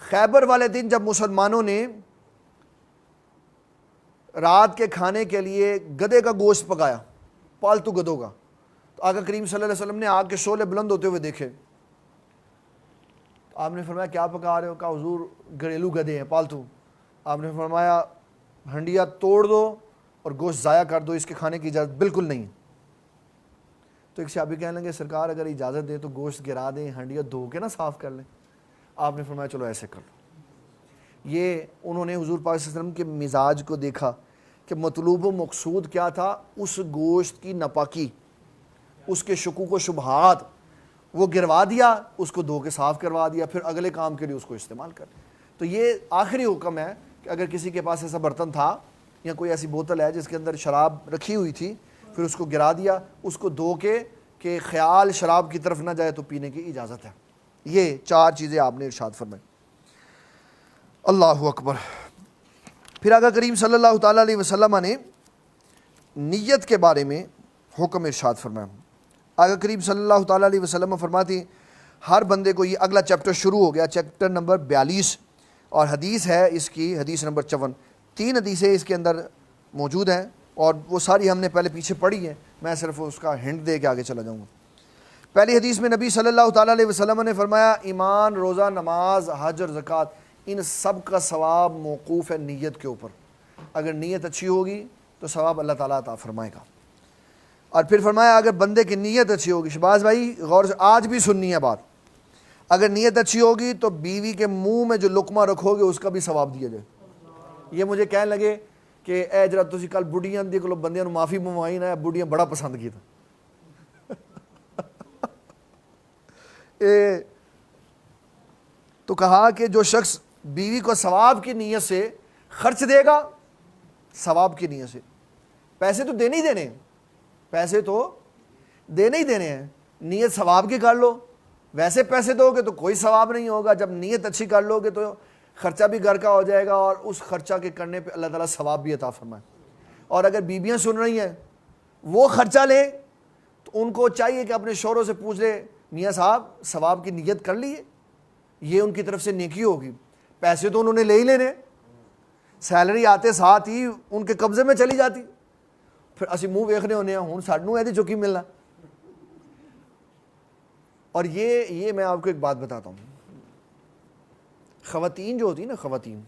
خیبر والے دن جب مسلمانوں نے رات کے کھانے کے لیے گدھے کا گوشت پکایا, پالتو گدھوں کا, تو آقا کریم صلی اللہ علیہ وسلم نے آگ کے شعلے بلند ہوتے ہوئے دیکھے. آپ نے فرمایا کیا پکا رہے ہو؟ کہا حضور گھریلو گدھے ہیں, پالتو. آپ نے فرمایا ہنڈیا توڑ دو اور گوشت ضائع کر دو, اس کے کھانے کی اجازت بالکل نہیں. تو ایک صحابی کہنے لگے سرکار اگر اجازت دے تو گوشت گرا دیں, ہنڈیا دھو کے نا صاف کر لیں. آپ نے فرمایا چلو ایسے کر لو. یہ انہوں نے حضور پاک صلی اللہ علیہ وسلم کے مزاج کو دیکھا کہ مطلوب و مقصود کیا تھا, اس گوشت کی ناپاکی, اس کے شکوک و شبہات, وہ گروا دیا, اس کو دھو کے صاف کروا دیا, پھر اگلے کام کے لیے اس کو استعمال کر. تو یہ آخری حکم ہے کہ اگر کسی کے پاس ایسا برتن تھا یا کوئی ایسی بوتل ہے جس کے اندر شراب رکھی ہوئی تھی, پھر اس کو گرا دیا, اس کو دھو کے کہ خیال شراب کی طرف نہ جائے تو پینے کی اجازت ہے. یہ 4 چیزیں آپ نے ارشاد فرمائی. اللہ اکبر. پھر آقا کریم صلی اللہ تعالیٰ علیہ وسلم نے نیت کے بارے میں حکم ارشاد فرمایا. آقا کریم صلی اللہ تعالیٰ علیہ وسلم فرماتی ہیں ہر بندے کو, یہ اگلا چیپٹر شروع ہو گیا, چیپٹر نمبر 42, اور حدیث ہے اس کی حدیث نمبر 54. 3 حدیثیں اس کے اندر موجود ہیں اور وہ ساری ہم نے پہلے پیچھے پڑھی ہیں, میں صرف اس کا ہنٹ دے کے آگے چلا جاؤں گا. پہلی حدیث میں نبی صلی اللہ تعالیٰ علیہ وسلم نے فرمایا ایمان, روزہ, نماز, حج اور زکوٰۃ, ان سب کا ثواب موقوف ہے نیت کے اوپر. اگر نیت اچھی ہوگی تو ثواب اللہ تعالیٰ عطا فرمائے گا. اور پھر فرمایا اگر بندے کی نیت اچھی ہوگی, شہباز بھائی غور سے آج بھی سننی ہے بات, اگر نیت اچھی ہوگی تو بیوی کے منہ میں جو لقمہ رکھو گے اس کا بھی ثواب دیا جائے. یہ مجھے کہنے لگے کہ اے جرا تسی کل بڑھیاں دی کولو بندیاں نو معافی منگوائی نا, بڑھیاں بڑا پسند کیتا. تو کہا کہ جو شخص بیوی کو ثواب کی نیت سے خرچ دے گا, ثواب کی نیت سے, پیسے تو دینے ہی دینے ہیں, پیسے تو دینے ہی دینے ہیں, نیت ثواب کی کر لو, ویسے پیسے دو گے تو کوئی ثواب نہیں ہوگا, جب نیت اچھی کر لو گے تو خرچہ بھی گھر کا ہو جائے گا اور اس خرچہ کے کرنے پہ اللہ تعالیٰ ثواب بھی عطا فرمائے. اور اگر بیویاں سن رہی ہیں وہ خرچہ لیں تو ان کو چاہیے کہ اپنے شوہروں سے پوچھ لے میاں صاحب ثواب کی نیت کر لیے, یہ ان کی طرف سے نیکی ہوگی. پیسے تو انہوں نے لے ہی لینے, سیلری آتے ساتھ ہی ان کے قبضے میں چلی جاتی, پھر اسی منہ ویکھنے ہونے ہیں ہوں سانوں ایدی چکی ملنا. اور یہ میں آپ کو ایک بات بتاتا ہوں, خواتین جو ہوتی ہیں نا, خواتین,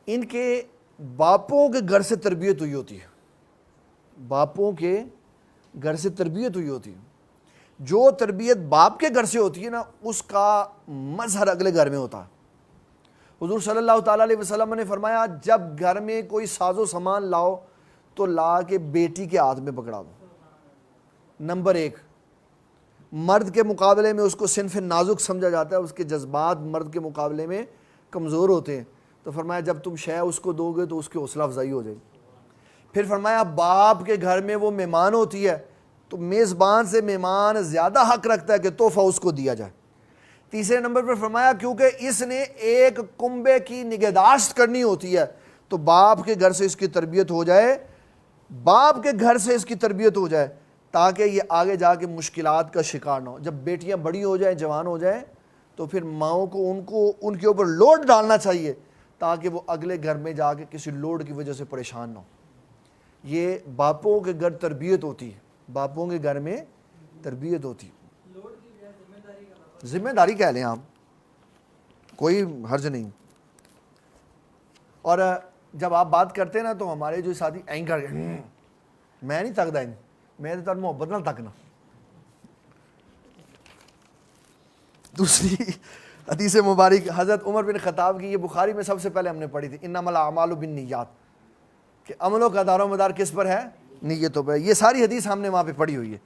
ان کے باپوں کے گھر سے تربیت ہوئی ہوتی ہے, باپوں کے گھر سے تربیت ہوئی ہوتی ہے. جو تربیت باپ کے گھر سے ہوتی ہے نا, اس کا مظہر اگلے گھر میں ہوتا ہے. حضور صلی اللہ تعالیٰ علیہ وسلم نے فرمایا جب گھر میں کوئی ساز و سامان لاؤ تو لا کے بیٹی کے ہاتھ میں پکڑا دو. نمبر 1, مرد کے مقابلے میں اس کو صنف نازک سمجھا جاتا ہے, اس کے جذبات مرد کے مقابلے میں کمزور ہوتے ہیں. تو فرمایا جب تم شے اس کو دو گے تو اس کی حوصلہ افزائی ہو جائے گی. پھر فرمایا باپ کے گھر میں وہ مہمان ہوتی ہے تو میزبان سے مہمان زیادہ حق رکھتا ہے کہ تحفہ اس کو دیا جائے. تیسرے نمبر پر فرمایا کیونکہ اس نے ایک کنبے کی نگہداشت کرنی ہوتی ہے تو باپ کے گھر سے اس کی تربیت ہو جائے, باپ کے گھر سے اس کی تربیت ہو جائے تاکہ یہ آگے جا کے مشکلات کا شکار نہ ہو. جب بیٹیاں بڑی ہو جائیں, جوان ہو جائیں, تو پھر ماؤں کو ان کے اوپر لوڈ ڈالنا چاہیے تاکہ وہ اگلے گھر میں جا کے کسی لوڈ کی وجہ سے پریشان نہ ہو. یہ باپوں کے گھر تربیت ہوتی ہے, باپوں کے گھر میں تربیت ہوتی ہے. ذمہ داری کہہ لیں آپ, کوئی حرج نہیں. اور جب آپ بات کرتے ہیں نا تو ہمارے جو ساتھی اینکر میں نہیں تکدا, میں تو محبت نہ تکنا. دوسری حدیث مبارک حضرت عمر بن خطاب کی, یہ بخاری میں سب سے پہلے ہم نے پڑھی تھی, انما الاعمال بالنیات, کہ عملوں کا دار و مدار کس پر ہے؟ نیتوں پہ. یہ ساری حدیث ہم نے وہاں پہ پڑھی ہوئی ہے.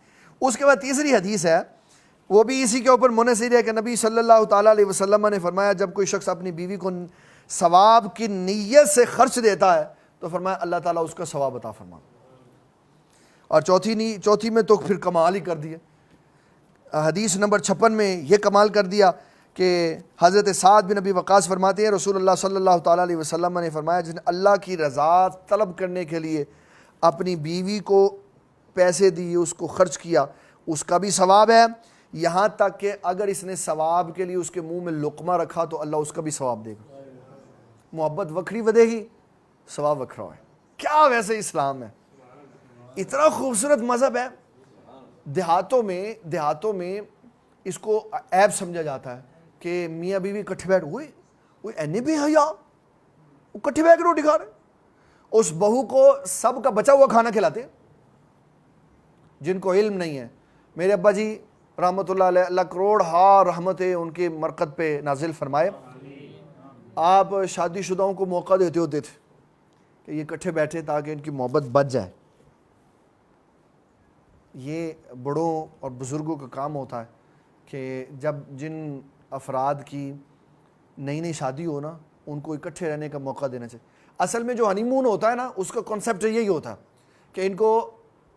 اس کے بعد تیسری حدیث ہے, وہ بھی اسی کے اوپر منحصر ہے کہ نبی صلی اللہ تعالیٰ علیہ وسلم نے فرمایا جب کوئی شخص اپنی بیوی کو ثواب کی نیت سے خرچ دیتا ہے تو فرمایا اللہ تعالیٰ اس کا ثواب عطا فرما. اور چوتھی میں تو پھر کمال ہی کر دیا. حدیث نمبر 56 میں یہ کمال کر دیا کہ حضرت سعد بن ابی وقاص فرماتے ہیں رسول اللہ صلی اللہ تعالیٰ علیہ وسلم نے فرمایا جس نے اللہ کی رضا طلب کرنے کے لیے اپنی بیوی کو پیسے دیے، اس کو خرچ کیا، اس کا بھی ثواب ہے، یہاں تک کہ اگر اس نے ثواب کے لیے اس کے منہ میں لقمہ رکھا تو اللہ اس کا بھی ثواب دے گا. محبت وکری ودے گی، ثواب وکھرا ہے. کیا ویسے اسلام ہے، اتنا خوبصورت مذہب ہے. دیہاتوں میں اس کو عیب سمجھا جاتا ہے کہ میاں بیوی کٹھے بیٹھ ہوئے اینے بھی حیا، وہ کٹھے بیٹھ کے روٹی کھا رہے ہیں. اس بہو کو سب کا بچا ہوا کھانا کھلاتے ہیں. جن کو علم نہیں ہے، میرے ابا جی رحمۃ اللہ علیہ، اللہ کروڑ ہا رحمتیں ان کی مرقد پہ نازل فرمائے، آپ شادی شدہوں کو موقع دیتے ہوتے تھے کہ یہ کٹھے بیٹھے تاکہ ان کی محبت بچ جائے. یہ بڑوں اور بزرگوں کا کام ہوتا ہے کہ جب جن افراد کی نئی شادی ہو نا، ان کو اکٹھے رہنے کا موقع دینا چاہیے. اصل میں جو ہنی مون ہوتا ہے نا، اس کا کنسیپٹ یہی ہوتا ہے کہ ان کو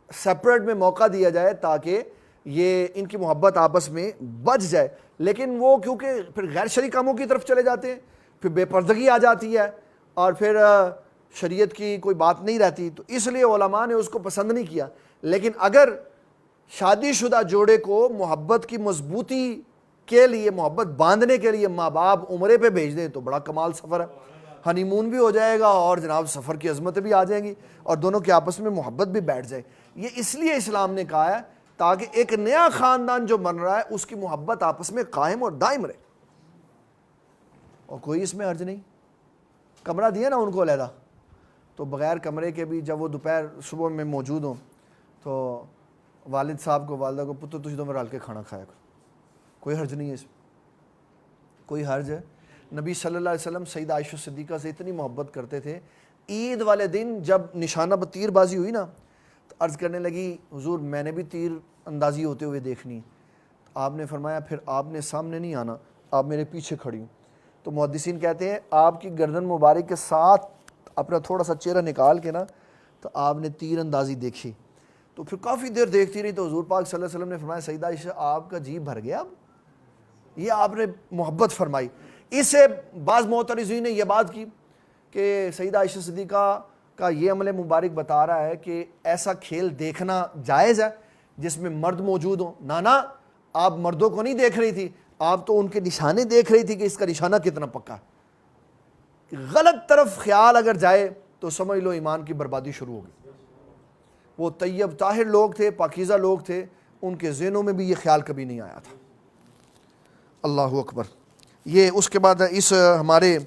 سپریٹ میں موقع دیا جائے تاکہ یہ ان کی محبت آپس میں بچ جائے. لیکن وہ کیونکہ پھر غیر شرعی کاموں کی طرف چلے جاتے ہیں، پھر بے پردگی آ جاتی ہے اور پھر شریعت کی کوئی بات نہیں رہتی، تو اس لیے علماء نے اس کو پسند نہیں کیا. لیکن اگر شادی شدہ جوڑے کو محبت کی مضبوطی کے لیے، محبت باندھنے کے لیے ماں باپ عمرے پہ بھیج دیں تو بڑا کمال سفر ہے. ہنی مون بھی ہو جائے گا اور جناب سفر کی عظمتیں بھی آ جائیں گی اور دونوں کے آپس میں محبت بھی بیٹھ جائے. یہ اس لیے اسلام نے کہا ہے تاکہ ایک نیا خاندان جو بن رہا ہے اس کی محبت آپس میں قائم اور دائم رہے. اور کوئی اس میں حرج نہیں. کمرہ دیا نا ان کو علیحدہ، تو بغیر کمرے کے بھی جب وہ دوپہر صبح میں موجود ہوں تو والد صاحب کو، والدہ کو، پتر تجھ دو میں رل کے کھانا کھایا کرو. کوئی حرج نہیں ہے اس میں، کوئی حرج ہے. نبی صلی اللہ علیہ وسلم سیدہ عائشہ صدیقہ سے اتنی محبت کرتے تھے، عید والے دن جب نشانہ تیر بازی ہوئی نا تو عرض کرنے لگی حضور میں نے بھی تیر اندازی ہوتے ہوئے دیکھنی. آپ نے فرمایا پھر آپ نے سامنے نہیں آنا، آپ میرے پیچھے کھڑی ہوں. تو محدثین کہتے ہیں آپ کی گردن مبارک کے ساتھ اپنا تھوڑا سا چہرہ نکال کے نا تو آپ نے تیر اندازی دیکھی. تو پھر کافی دیر دیکھتی رہی تو حضور پاک صلی اللہ علیہ وسلم نے فرمایا سیدہ عائشہ آپ کا جی بھر گیا. اب یہ آپ نے محبت فرمائی. اس سے بعض معترضین نے یہ بات کی کہ سیدہ عائشہ صدیقہ کا یہ عمل مبارک بتا رہا ہے کہ ایسا کھیل دیکھنا جائز ہے جس میں مرد موجود ہوں. نانا آپ مردوں کو نہیں دیکھ رہی تھی، آپ تو ان کے نشانے دیکھ رہی تھی کہ اس کا نشانہ کتنا پکا ہے. غلط طرف خیال اگر جائے تو سمجھ لو ایمان کی بربادی شروع ہوگی. وہ طیب طاہر لوگ تھے، پاکیزہ لوگ تھے، ان کے ذہنوں میں بھی یہ خیال کبھی نہیں آیا تھا. اللہ اکبر. یہ اس کے بعد اس ہمارے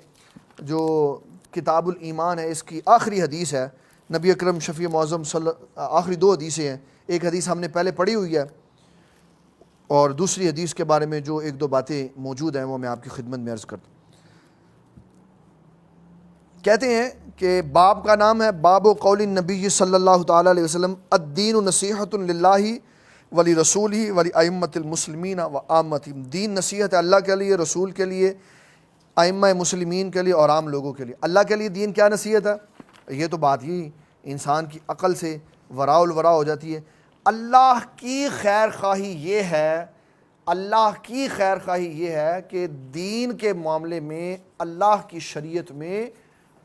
جو کتاب الایمان ہے اس کی آخری حدیث ہے. نبی اکرم شفیع معظم آخری 2 حدیثیں ہیں. ایک حدیث ہم نے پہلے پڑھی ہوئی ہے اور دوسری حدیث کے بارے میں جو 1-2 باتیں موجود ہیں وہ میں آپ کی خدمت میں عرض کرتا ہوں. کہتے ہیں کہ باب کا نام ہے باب قول النبی صلی اللہ تعالیٰ علیہ وسلم الدین نصیحت للہ ولی رسولہ ولی ائمۃ المسلمین و عامتہم. دین نصیحت ہے اللہ کے لیے، رسول کے لیے، ائمہ مسلمین کے لیے اور عام لوگوں کے لیے. اللہ کے لیے دین کیا نصیحت ہے؟ یہ تو بات ہی انسان کی عقل سے وراء الورا ہو جاتی ہے. اللہ کی خیر خواہی یہ ہے، اللہ کی خیر خواہی یہ ہے کہ دین کے معاملے میں اللہ کی شریعت میں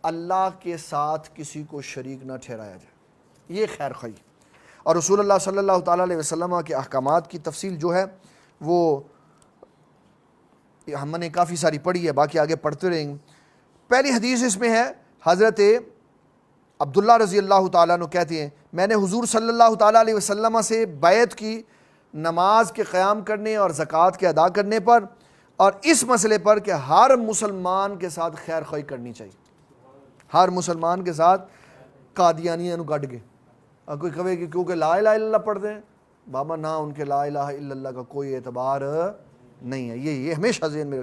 اللہ کے ساتھ کسی کو شریک نہ ٹھہرایا جائے. یہ خیر خواہی. اور رسول اللہ صلی اللہ تعالیٰ علیہ وسلم کے احکامات کی تفصیل جو ہے وہ ہم نے کافی ساری پڑھی ہے، باقی آگے پڑھتے رہیں گے. پہلی حدیث اس میں ہے حضرت عبداللہ رضی اللہ تعالیٰ عنہ کہتے ہیں میں نے حضور صلی اللہ تعالیٰ علیہ وسلم سے بیعت کی نماز کے قیام کرنے اور زکوٰۃ کے ادا کرنے پر، اور اس مسئلے پر کہ ہر مسلمان کے ساتھ خیر خواہی کرنی چاہیے. ہر مسلمان کے ساتھ قادیانیاں نو گڈ گئے. اور کوئی کہے کہ کیونکہ لا الہ الا اللہ پڑھتے ہیں، بابا نہ ان کے لا الہ الا اللہ کا کوئی اعتبار نہیں ہے. یہ ہمیشہ ذہن میں.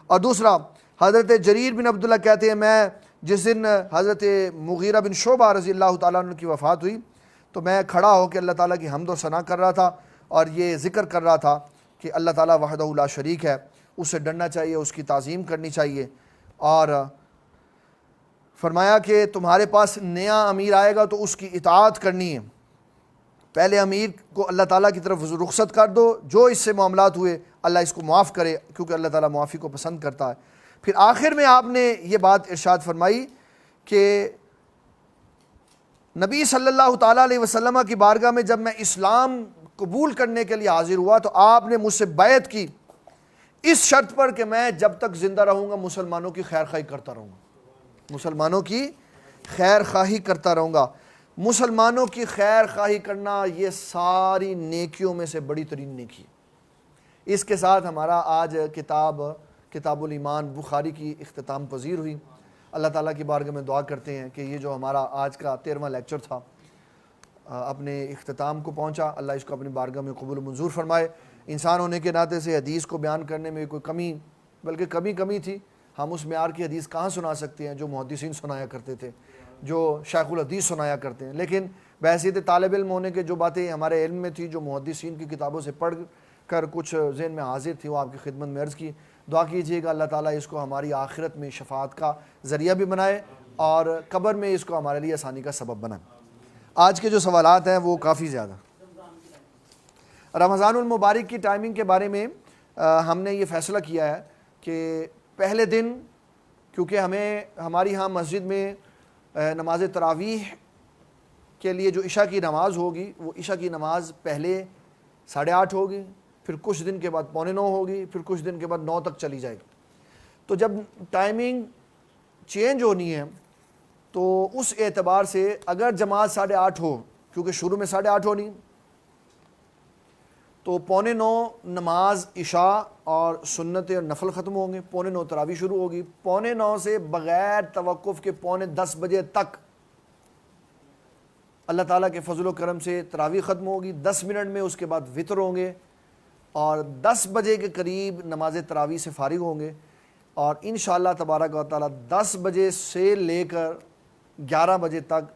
اور دوسرا حضرت جریر بن عبداللہ کہتے ہیں میں جس دن حضرت مغیرہ بن شعبہ رضی اللہ تعالیٰ عنہ کی وفات ہوئی تو میں کھڑا ہو کے اللہ تعالیٰ کی حمد و ثنا کر رہا تھا اور یہ ذکر کر رہا تھا کہ اللہ تعالیٰ وحدہ لا شریک ہے، اسے ڈرنا چاہیے، اس کی تعظیم کرنی چاہیے. اور فرمایا کہ تمہارے پاس نیا امیر آئے گا تو اس کی اطاعت کرنی ہے، پہلے امیر کو اللہ تعالیٰ کی طرف رخصت کر دو، جو اس سے معاملات ہوئے اللہ اس کو معاف کرے، کیونکہ اللہ تعالیٰ معافی کو پسند کرتا ہے۔ پھر آخر میں آپ نے یہ بات ارشاد فرمائی کہ نبی صلی اللہ تعالیٰ علیہ وسلم کی بارگاہ میں جب میں اسلام قبول کرنے کے لیے حاضر ہوا تو آپ نے مجھ سے بیعت کی اس شرط پر کہ میں جب تک زندہ رہوں گا مسلمانوں کی خیر خواہی کرتا رہوں گا، مسلمانوں کی خیر خواہی کرتا رہوں گا۔ مسلمانوں کی خیر خواہی کرنا یہ ساری نیکیوں میں سے بڑی ترین نیکی ہے۔ اس کے ساتھ ہمارا آج کتاب الایمان بخاری کی اختتام پذیر ہوئی۔ اللہ تعالیٰ کی بارگاہ میں دعا کرتے ہیں کہ یہ جو ہمارا آج کا 13واں لیکچر تھا اپنے اختتام کو پہنچا، اللہ اس کو اپنی بارگاہ میں قبول و منظور فرمائے۔ انسان ہونے کے ناطے سے حدیث کو بیان کرنے میں کوئی کمی بلکہ کمی تھی، ہم اس معیار کی حدیث کہاں سنا سکتے ہیں جو محدثین سنایا کرتے تھے، جو شیخ الحدیث سنایا کرتے ہیں، لیکن بحیثیت طالب علم ہونے کے جو باتیں ہمارے علم میں تھی، جو محدثین کی کتابوں سے پڑھ کر کچھ ذہن میں حاضر تھی، وہ آپ کی خدمت میں عرض کی۔ دعا کیجئے گا اللہ تعالیٰ اس کو ہماری آخرت میں شفاعت کا ذریعہ بھی بنائے اور قبر میں اس کو ہمارے لیے آسانی کا سبب بنائے۔ آج کے جو سوالات ہیں وہ کافی زیادہ۔ رمضان المبارک کی ٹائمنگ کے بارے میں ہم نے یہ فیصلہ کیا ہے کہ پہلے دن، کیونکہ ہماری ہاں مسجد میں نماز تراویح کے لیے جو عشاء کی نماز ہوگی وہ عشاء کی نماز پہلے 8:30 ہوگی، پھر کچھ دن کے بعد 8:45 ہوگی، پھر کچھ دن کے بعد 9 تک چلی جائے گی۔ تو جب ٹائمنگ چینج ہونی ہے تو اس اعتبار سے اگر جماعت 8:30 ہو، کیونکہ شروع میں 8:30 ہونی، تو 8:45 نماز عشاء اور سنت اور نفل ختم ہوں گے، 8:45 تراویح شروع ہوگی، 9:45 سے بغیر توقف کے 9:45 بجے تک اللہ تعالیٰ کے فضل و کرم سے تراویح ختم ہوگی، 10 منٹ میں اس کے بعد وطر ہوں گے اور 10 بجے کے قریب نماز تراویح سے فارغ ہوں گے، اور انشاءاللہ تبارک و تعالیٰ 10 بجے سے لے کر 11 بجے تک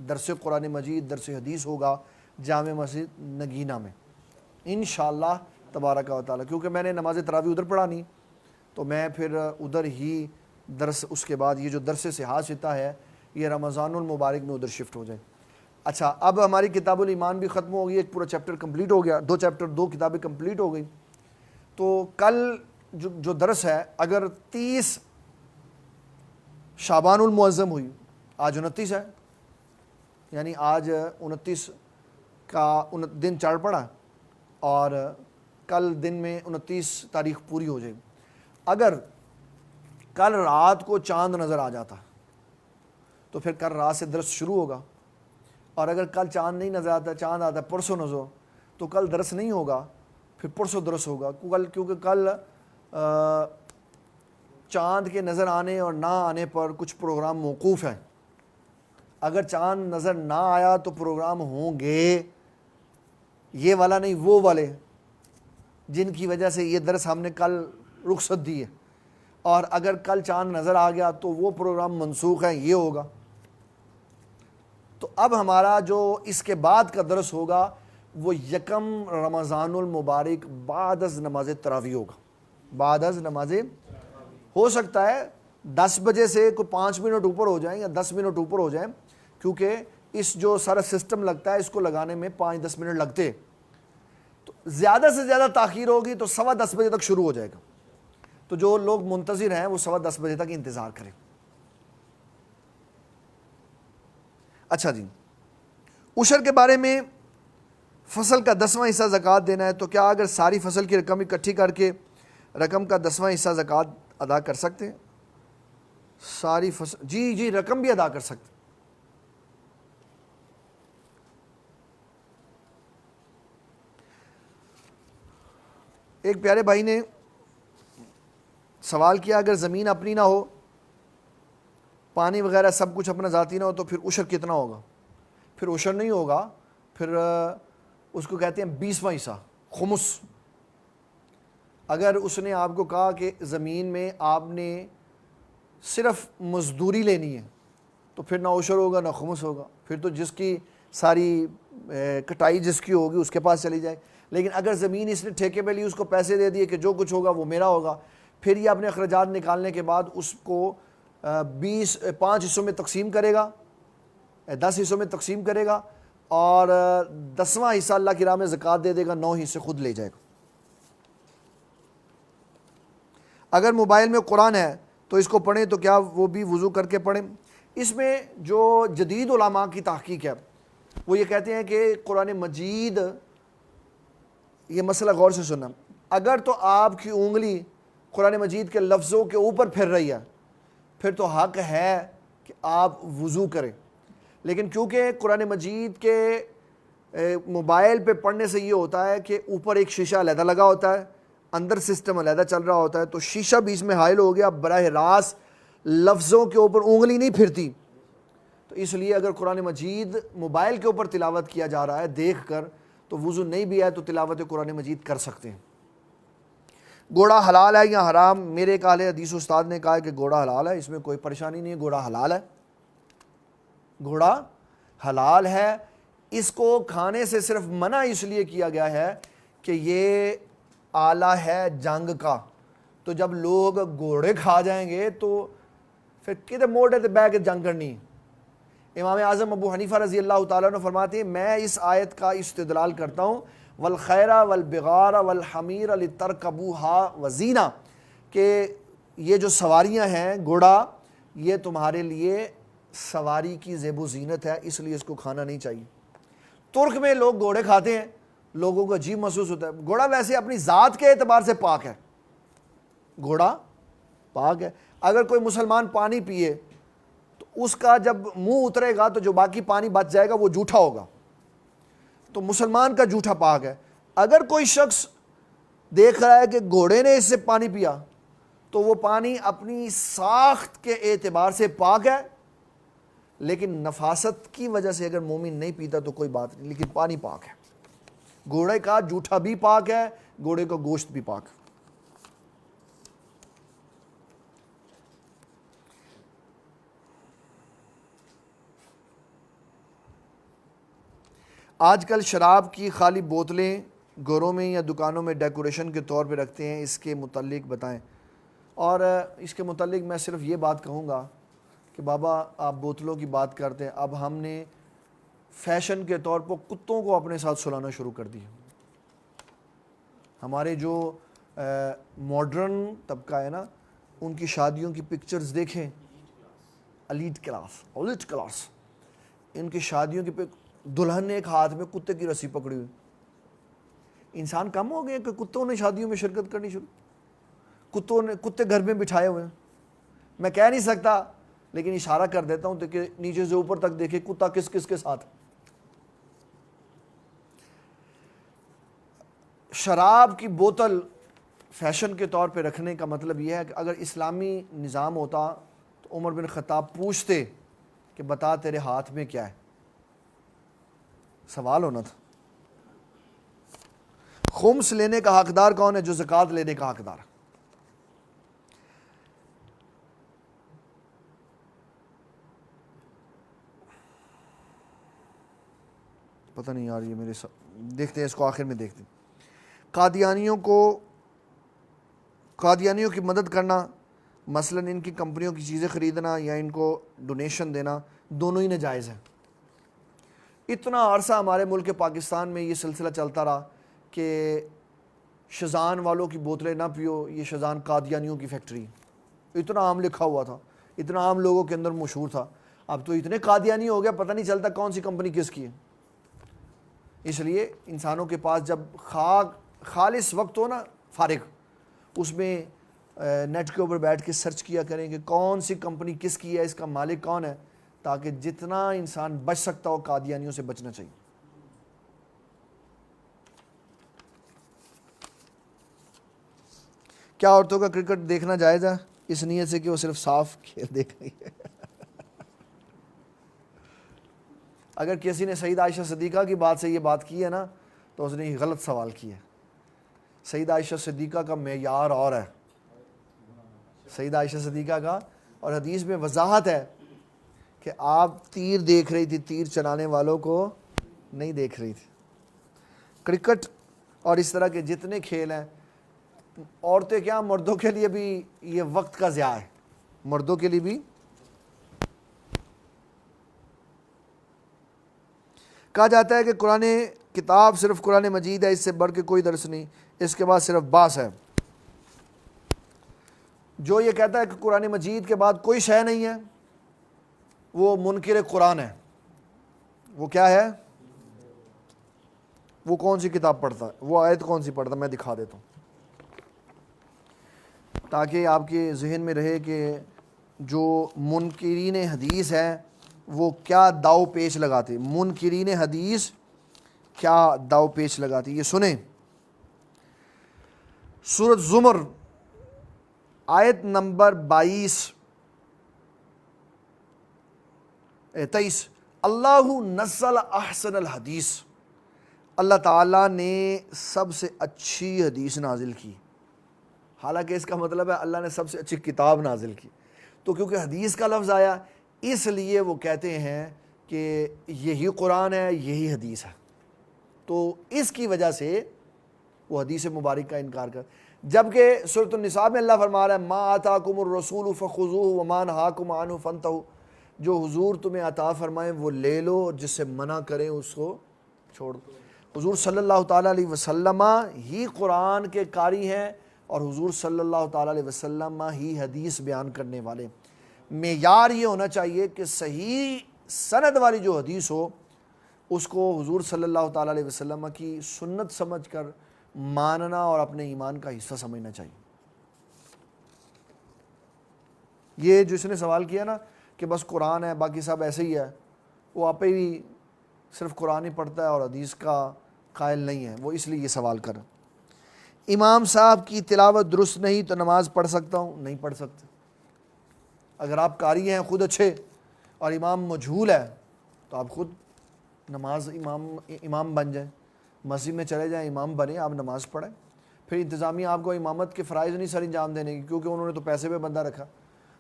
درس قرآن مجید، درس حدیث ہوگا جامع مسجد نگینہ میں انشاءاللہ تبارک و تعالیٰ۔ کیونکہ میں نے نماز تراویح ادھر پڑھانی تو میں پھر ادھر ہی درس، اس کے بعد یہ جو درس صحاح ستہ ہے یہ رمضان المبارک میں ادھر شفٹ ہو جائے۔ اچھا، اب ہماری کتاب الایمان بھی ختم ہو گئی، ایک پورا چیپٹر کمپلیٹ ہو گیا، 2 کتابیں کمپلیٹ ہو گئی۔ تو کل جو درس ہے، اگر 30 شعبان المعظم ہوئی، آج 29 ہے، یعنی آج 29 کا دن چڑھ پڑا اور کل دن میں 29 تاریخ پوری ہو جائے گی۔ اگر کل رات کو چاند نظر آ جاتا تو پھر کل رات سے درس شروع ہوگا، اور اگر کل چاند نہیں نظر آتا، چاند آتا پرسوں نظر، تو کل درس نہیں ہوگا، پھر پرسوں درس ہوگا، کیونکہ کل چاند کے نظر آنے اور نہ آنے پر کچھ پروگرام موقوف ہیں۔ اگر چاند نظر نہ آیا تو پروگرام ہوں گے، یہ والا نہیں، وہ والے جن کی وجہ سے یہ درس ہم نے کل رخصت دی ہے، اور اگر کل چاند نظر آ گیا تو وہ پروگرام منسوخ ہیں، یہ ہوگا۔ تو اب ہمارا جو اس کے بعد کا درس ہوگا وہ 1 رمضان المبارک بعد از نماز تراویح ہوگا، بعد از نماز، ہو سکتا ہے 10 بجے سے کوئی 5 منٹ اوپر ہو جائیں یا 10 منٹ اوپر ہو جائیں، کیونکہ اس جو سارا سسٹم لگتا ہے اس کو لگانے میں 5-10 منٹ لگتے، تو زیادہ سے زیادہ تاخیر ہوگی تو 10:15 بجے تک شروع ہو جائے گا۔ تو جو لوگ منتظر ہیں وہ 10:15 بجے تک انتظار کریں۔ اچھا جی، عشر کے بارے میں، فصل کا 10واں حصہ زکوٰۃ دینا ہے، تو کیا اگر ساری فصل کی رقم اکٹھی کر کے رقم کا 10واں حصہ زکوٰۃ ادا کر سکتے ہیں؟ ساری فصل، جی رقم بھی ادا کر سکتے۔ ایک پیارے بھائی نے سوال کیا، اگر زمین اپنی نہ ہو، پانی وغیرہ سب کچھ اپنا ذاتی نہ ہو، تو پھر عشر کتنا ہوگا؟ پھر عشر نہیں ہوگا، پھر اس کو کہتے ہیں 20واں حصہ، خمس۔ اگر اس نے آپ کو کہا کہ زمین میں آپ نے صرف مزدوری لینی ہے تو پھر نہ عشر ہوگا نہ خمس ہوگا، پھر تو جس کی ساری کٹائی جس کی ہوگی اس کے پاس چلی جائے۔ لیکن اگر زمین اس نے ٹھیکے پہ لی، اس کو پیسے دے دیے کہ جو کچھ ہوگا وہ میرا ہوگا، پھر یہ اپنے اخراجات نکالنے کے بعد اس کو 5 حصوں میں تقسیم کرے گا، 10 حصوں میں تقسیم کرے گا، اور 10واں حصہ اللہ کی راہ میں زکوٰۃ دے دے گا، 9 حصے خود لے جائے گا۔ اگر موبائل میں قرآن ہے تو اس کو پڑھیں تو کیا وہ بھی وضو کر کے پڑھیں؟ اس میں جو جدید علماء کی تحقیق ہے وہ یہ کہتے ہیں کہ قرآن مجید، یہ مسئلہ غور سے سننا، اگر تو آپ کی انگلی قرآن مجید کے لفظوں کے اوپر پھر رہی ہے پھر تو حق ہے کہ آپ وضو کریں، لیکن کیونکہ قرآن مجید کے موبائل پہ پڑھنے سے یہ ہوتا ہے کہ اوپر ایک شیشہ علیحدہ لگا ہوتا ہے، اندر سسٹم علیحدہ چل رہا ہوتا ہے، تو شیشہ بیچ میں حائل ہو گیا، براہ راست لفظوں کے اوپر انگلی نہیں پھرتی، تو اس لیے اگر قرآن مجید موبائل کے اوپر تلاوت کیا جا رہا ہے دیکھ کر تو وضو نہیں بھی ہے تو تلاوت قرآن مجید کر سکتے ہیں۔ گھوڑا حلال ہے یا حرام؟ میرے ایک اہل حدیث استاد نے کہا کہ گھوڑا حلال ہے، اس میں کوئی پریشانی نہیں ہے، گھوڑا حلال ہے، گھوڑا حلال ہے۔ اس کو کھانے سے صرف منع اس لیے کیا گیا ہے کہ یہ آلہ ہے جنگ کا، تو جب لوگ گھوڑے کھا جائیں گے تو پھر کدھر موڑے تے بہ کے جنگ کرنی۔ امام اعظم ابو حنیفہ رضی اللہ تعالیٰ عنہ فرماتے ہیں میں اس آیت کا استدلال کرتا ہوں والخیر والبغار والحمیر لترکبوها وزینہ، کہ یہ جو سواریاں ہیں گھوڑا یہ تمہارے لیے سواری کی زیب و زینت ہے، اس لیے اس کو کھانا نہیں چاہیے۔ ترک میں لوگ گھوڑے کھاتے ہیں، لوگوں کو عجیب محسوس ہوتا ہے۔ گھوڑا ویسے اپنی ذات کے اعتبار سے پاک ہے، گھوڑا پاک ہے۔ اگر کوئی مسلمان پانی پیے تو اس کا جب منہ اترے گا تو جو باقی پانی بچ جائے گا وہ جھوٹا ہوگا، تو مسلمان کا جھوٹا پاک ہے۔ اگر کوئی شخص دیکھ رہا ہے کہ گھوڑے نے اس سے پانی پیا تو وہ پانی اپنی ساخت کے اعتبار سے پاک ہے، لیکن نفاست کی وجہ سے اگر مومن نہیں پیتا تو کوئی بات نہیں، لیکن پانی پاک ہے۔ گھوڑے کا جھوٹا بھی پاک ہے، گھوڑے کا گوشت بھی پاک ہے۔ آج کل شراب کی خالی بوتلیں گھروں میں یا دکانوں میں ڈیکوریشن کے طور پہ رکھتے ہیں، اس کے متعلق بتائیں۔ اور اس کے متعلق میں صرف یہ بات کہوں گا کہ بابا آپ بوتلوں کی بات کرتے ہیں، اب ہم نے فیشن کے طور پر کتوں کو اپنے ساتھ سلانا شروع کر دیا۔ ہمارے جو ماڈرن طبقہ ہے نا، ان کی شادیوں کی پکچرز دیکھیں، ایلیٹ کلاس، ان کی شادیوں کی دلہن نے ایک ہاتھ میں کتے کی رسی پکڑی ہوئی۔ انسان کم ہو گئے کہ کتوں نے شادیوں میں شرکت کرنی شروع، کتے گھر میں بٹھائے ہوئے ہیں۔ میں کہہ نہیں سکتا لیکن اشارہ کر دیتا ہوں کہ نیچے سے اوپر تک دیکھیں کتا کس کس کے ساتھ۔ شراب کی بوتل فیشن کے طور پہ رکھنے کا مطلب یہ ہے کہ اگر اسلامی نظام ہوتا تو عمر بن خطاب پوچھتے کہ بتا تیرے ہاتھ میں کیا ہے، سوال ہونا تھا۔ خمس لینے کا حقدار کون ہے؟ جو زکوٰۃ لینے کا حقدار ہے۔ پتہ نہیں یار، یہ میرے دیکھتے ہیں اس کو آخر میں دیکھتے ہیں۔ قادیانیوں کی مدد کرنا، مثلاً ان کی کمپنیوں کی چیزیں خریدنا یا ان کو ڈونیشن دینا، دونوں ہی ناجائز ہیں۔ اتنا عرصہ ہمارے ملک پاکستان میں یہ سلسلہ چلتا رہا کہ شزان والوں کی بوتلیں نہ پیو، یہ شزان قادیانیوں کی فیکٹری، اتنا عام لکھا ہوا تھا، اتنا عام لوگوں کے اندر مشہور تھا۔ اب تو اتنے قادیانی ہو گیا پتہ نہیں چلتا کون سی کمپنی کس کی ہے۔ اس لیے انسانوں کے پاس جب خالص وقت ہو نا فارغ، اس میں نیٹ کے اوپر بیٹھ کے سرچ کیا کریں کہ کون سی کمپنی کس کی ہے، اس کا مالک کون ہے، تاکہ جتنا انسان بچ سکتا ہو قادیانیوں سے بچنا چاہیے۔ کیا عورتوں کا کرکٹ دیکھنا جائز ہے اس نیت سے کہ وہ صرف صاف کھیل دیکھ رہی ہے؟ اگر کسی نے سیدہ عائشہ صدیقہ کی بات سے یہ بات کی ہے نا تو اس نے غلط سوال کیا ہے۔ سیدہ عائشہ صدیقہ کا معیار اور ہے، سیدہ عائشہ صدیقہ کا، اور حدیث میں وضاحت ہے کہ آپ تیر دیکھ رہی تھی، تیر چلانے والوں کو نہیں دیکھ رہی تھی۔ کرکٹ اور اس طرح کے جتنے کھیل ہیں، عورتیں کیا مردوں کے لیے بھی یہ وقت کا ضیاع ہے، مردوں کے لیے بھی کہا جاتا ہے کہ قرآن کتاب صرف قرآن مجید ہے، اس سے بڑھ کے کوئی درس نہیں، اس کے بعد صرف باس ہے۔ جو یہ کہتا ہے کہ قرآن مجید کے بعد کوئی شے نہیں ہے، وہ منکر قرآن ہے۔ وہ کیا ہے؟ وہ کون سی کتاب پڑھتا ہے؟ وہ آیت کون سی پڑھتا ہے؟ میں دکھا دیتا ہوں تاکہ آپ کے ذہن میں رہے کہ جو منکرین حدیث ہے وہ کیا داؤ پیچ لگاتے، منکرین حدیث کیا داؤ پیچ لگاتی۔ یہ سنیں، سورۃ زمر آیت نمبر 23 اللہ نزل احسن الحدیث، اللہ تعالیٰ نے سب سے اچھی حدیث نازل کی۔ حالانکہ اس کا مطلب ہے اللہ نے سب سے اچھی کتاب نازل کی، تو کیونکہ حدیث کا لفظ آیا اس لیے وہ کہتے ہیں کہ یہی قرآن ہے، یہی حدیث ہے، تو اس کی وجہ سے وہ حدیث مبارک کا انکار کر۔ جبکہ سورۃ النساء میں اللہ فرما رہا ہے ما آتاکم الرسول فخذوہ وما نہاکم عنہ فانتہوا، جو حضور تمہیں عطا فرمائیں وہ لے لو، جس سے منع کریں اس کو چھوڑ دو۔ حضور صلی اللہ تعالیٰ علیہ وسلم ہی قرآن کے قاری ہیں، اور حضور صلی اللہ تعالیٰ علیہ وسلم ہی حدیث بیان کرنے والے۔ معیار یہ ہونا چاہیے کہ صحیح سند والی جو حدیث ہو اس کو حضور صلی اللہ تعالیٰ علیہ وسلم کی سنت سمجھ کر ماننا اور اپنے ایمان کا حصہ سمجھنا چاہیے۔ یہ جس نے سوال کیا نا کہ بس قرآن ہے باقی سب ایسے ہی ہے، وہ آپ ہی صرف قرآن ہی پڑھتا ہے اور حدیث کا قائل نہیں ہے، وہ اس لیے یہ سوال کر۔ امام صاحب کی تلاوت درست نہیں تو نماز پڑھ سکتا ہوں؟ نہیں پڑھ سکتے۔ اگر آپ قاری ہیں خود اچھے اور امام مجہول ہے تو آپ خود نماز امام بن جائیں، مسجد میں چلے جائیں، امام بنیں، آپ نماز پڑھیں۔ پھر انتظامیہ آپ کو امامت کے فرائض نہیں سر انجام دینے کی، کیونکہ انہوں نے تو پیسے پہ بندہ رکھا،